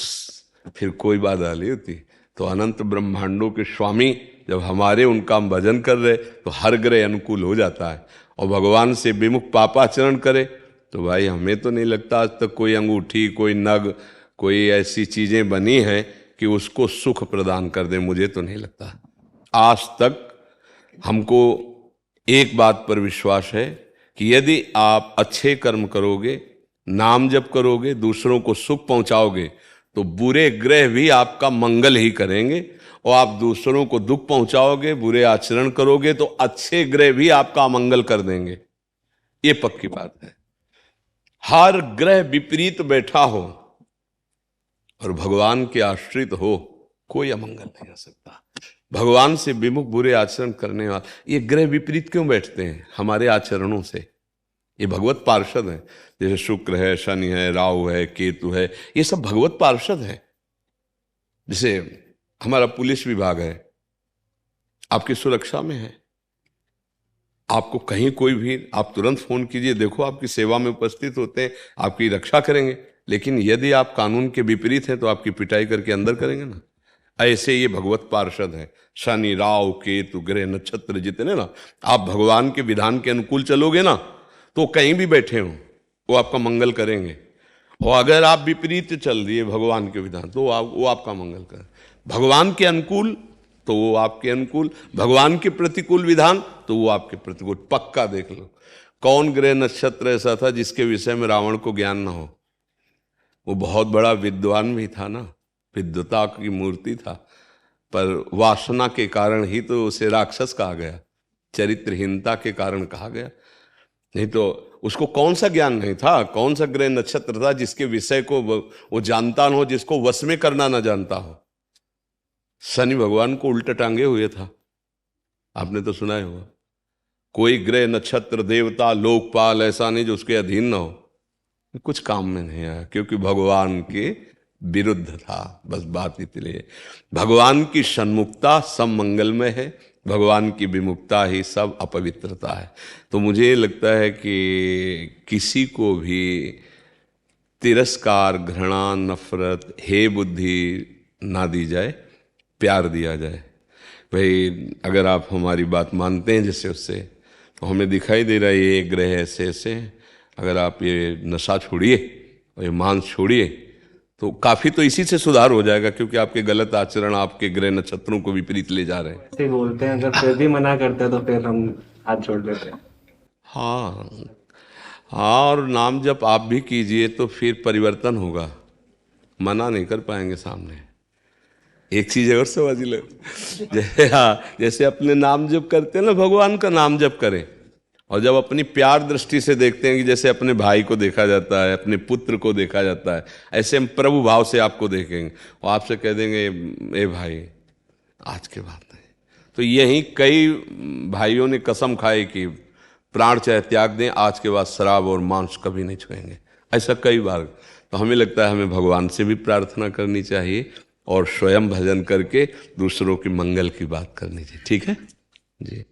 फिर कोई बाधा नहीं होती। तो अनंत ब्रह्मांडों के स्वामी जब हमारे उनका हम भजन कर रहे तो हर ग्रह अनुकूल हो जाता है। और भगवान से विमुख पापाचरण करे तो भाई हमें तो नहीं लगता आज तक कोई अंगूठी, कोई नग, कोई ऐसी चीजें बनी हैं कि उसको सुख प्रदान कर दे। मुझे तो नहीं लगता। आज तक हमको एक बात पर विश्वास है कि यदि आप अच्छे कर्म करोगे, नाम जप करोगे, दूसरों को सुख पहुंचाओगे तो बुरे ग्रह भी आपका मंगल ही करेंगे। और आप दूसरों को दुख पहुंचाओगे, बुरे आचरण करोगे तो अच्छे ग्रह भी आपका अमंगल कर देंगे। ये पक्की बात है। हर ग्रह विपरीत बैठा हो और भगवान के आश्रित हो, कोई अमंगल नहीं हो सकता। भगवान से विमुख बुरे आचरण करने वाले ये ग्रह विपरीत क्यों बैठते हैं? हमारे आचरणों से। ये भगवत पार्षद हैं। जैसे शुक्र है, शनि है, राहु है, केतु है, ये सब भगवत पार्षद है। जैसे हमारा पुलिस विभाग है, आपकी सुरक्षा में है। आपको कहीं कोई भी, आप तुरंत फोन कीजिए, देखो आपकी सेवा में उपस्थित होते हैं, आपकी रक्षा करेंगे। लेकिन यदि आप कानून के विपरीत हैं तो आपकी पिटाई करके अंदर करेंगे ना। ऐसे ये भगवत पार्षद हैं। शनि, राहु, केतु, ग्रह, नक्षत्र जितने ना, आप भगवान के विधान के अनुकूल चलोगे ना, तो कहीं भी बैठे हो वो आपका मंगल करेंगे। और अगर आप विपरीत चल दिए भगवान के विधान, तो वो आपका मंगल करें। भगवान के अनुकूल तो वो आपके अनुकूल, भगवान के प्रतिकूल विधान तो वो आपके प्रतिकूल। पक्का देख लो, कौन ग्रह नक्षत्र ऐसा था जिसके विषय में रावण को ज्ञान ना हो? वो बहुत बड़ा विद्वान भी था ना, विद्वता की मूर्ति था, पर वासना के कारण ही तो उसे राक्षस कहा गया, चरित्रहीनता के कारण कहा गया। नहीं तो उसको कौन सा ज्ञान नहीं था, कौन सा ग्रह नक्षत्र था जिसके विषय को वो जानता ना हो, जिसको वश में करना ना जानता हो। शनि भगवान को उल्टा टांगे हुए था, आपने तो सुना ही होगा। कोई ग्रह नक्षत्र देवता लोकपाल ऐसा नहीं जो उसके अधीन ना हो, कुछ काम में नहीं आया, क्योंकि भगवान के विरुद्ध था। बस बात इसलिए भगवान की सन्मुखता सब मंगलमय है, भगवान की विमुखता ही सब अपवित्रता है। तो मुझे लगता है कि किसी को भी तिरस्कार, घृणा, नफरत, हे बुद्धि ना दी जाए, प्यार दिया जाए। भाई अगर आप हमारी बात मानते हैं जैसे उससे, तो हमें दिखाई दे रहा है ये ग्रह ऐसे ऐसे, अगर आप ये नशा छोड़िए और ये मांस छोड़िए तो काफ़ी तो इसी से सुधार हो जाएगा, क्योंकि आपके गलत आचरण आपके ग्रह नक्षत्रों को विपरीत ले जा रहे हैं। ऐसे ही बोलते हैं, अगर फिर भी मना करते हैं तो फिर हम हाथ छोड़ देते हैं। हाँ हाँ, और नाम जप आप भी कीजिए तो फिर परिवर्तन होगा, मना नहीं कर पाएंगे सामने। एक चीज और समझ लो, जैसे हाँ, जैसे अपने नाम जप करते हैं ना, भगवान का नाम जप करें, और जब अपनी प्यार दृष्टि से देखते हैं कि जैसे अपने भाई को देखा जाता है, अपने पुत्र को देखा जाता है, ऐसे हम प्रभु भाव से आपको देखेंगे और आपसे कह देंगे ए भाई आज के बाद नहीं। तो यही कई भाइयों ने कसम खाई कि प्राण चाहे त्याग दें, आज के बाद शराब और मांस कभी नहीं छुएंगे, ऐसा कई बार। तो हमें लगता है हमें भगवान से भी प्रार्थना करनी चाहिए और स्वयं भजन करके दूसरों की मंगल की बात करनी चाहिए। ठीक है जी।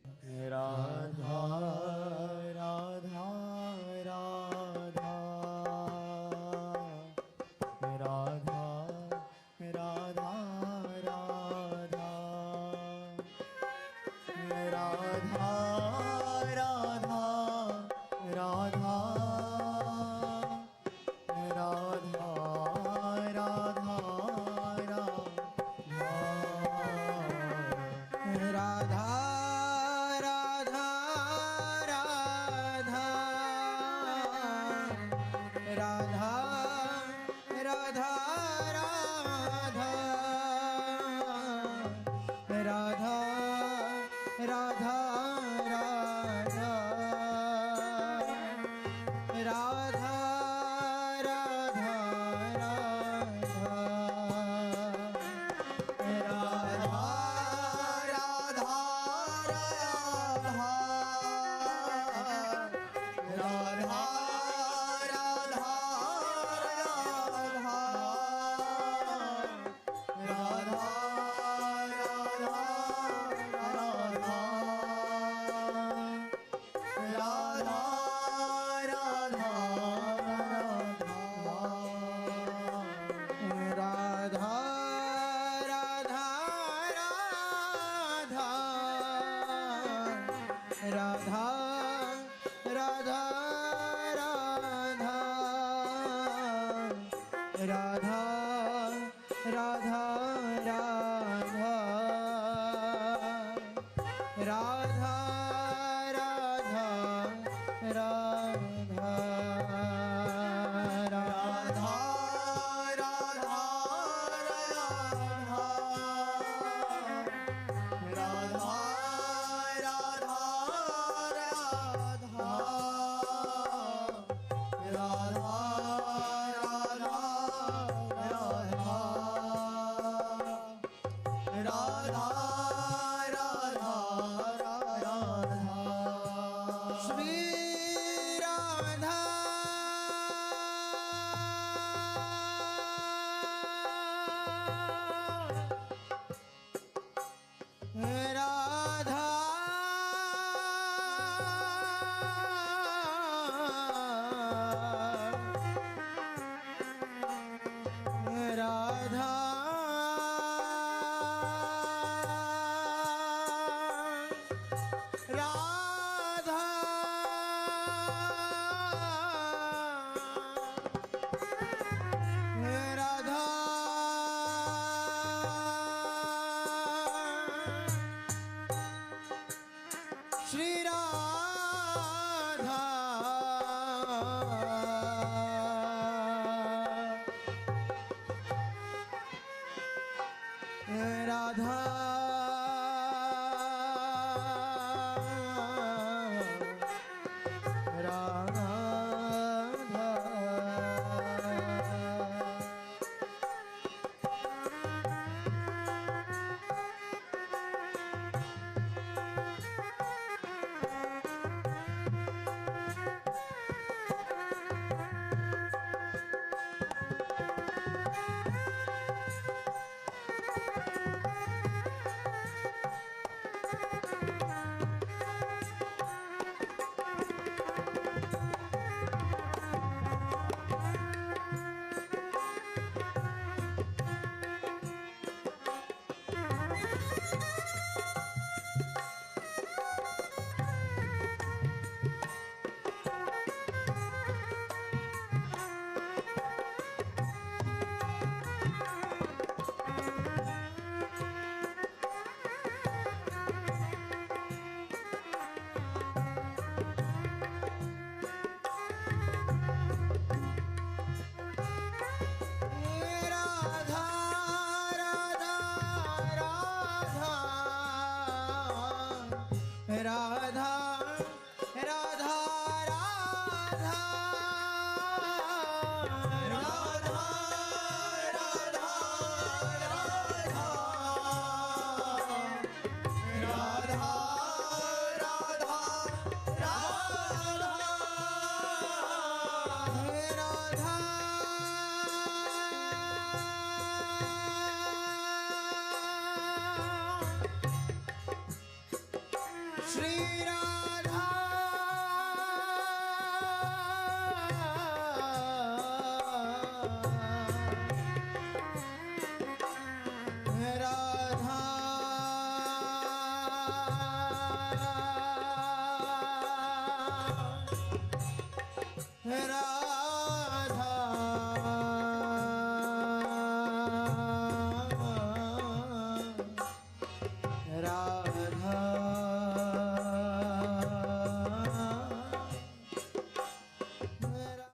राधा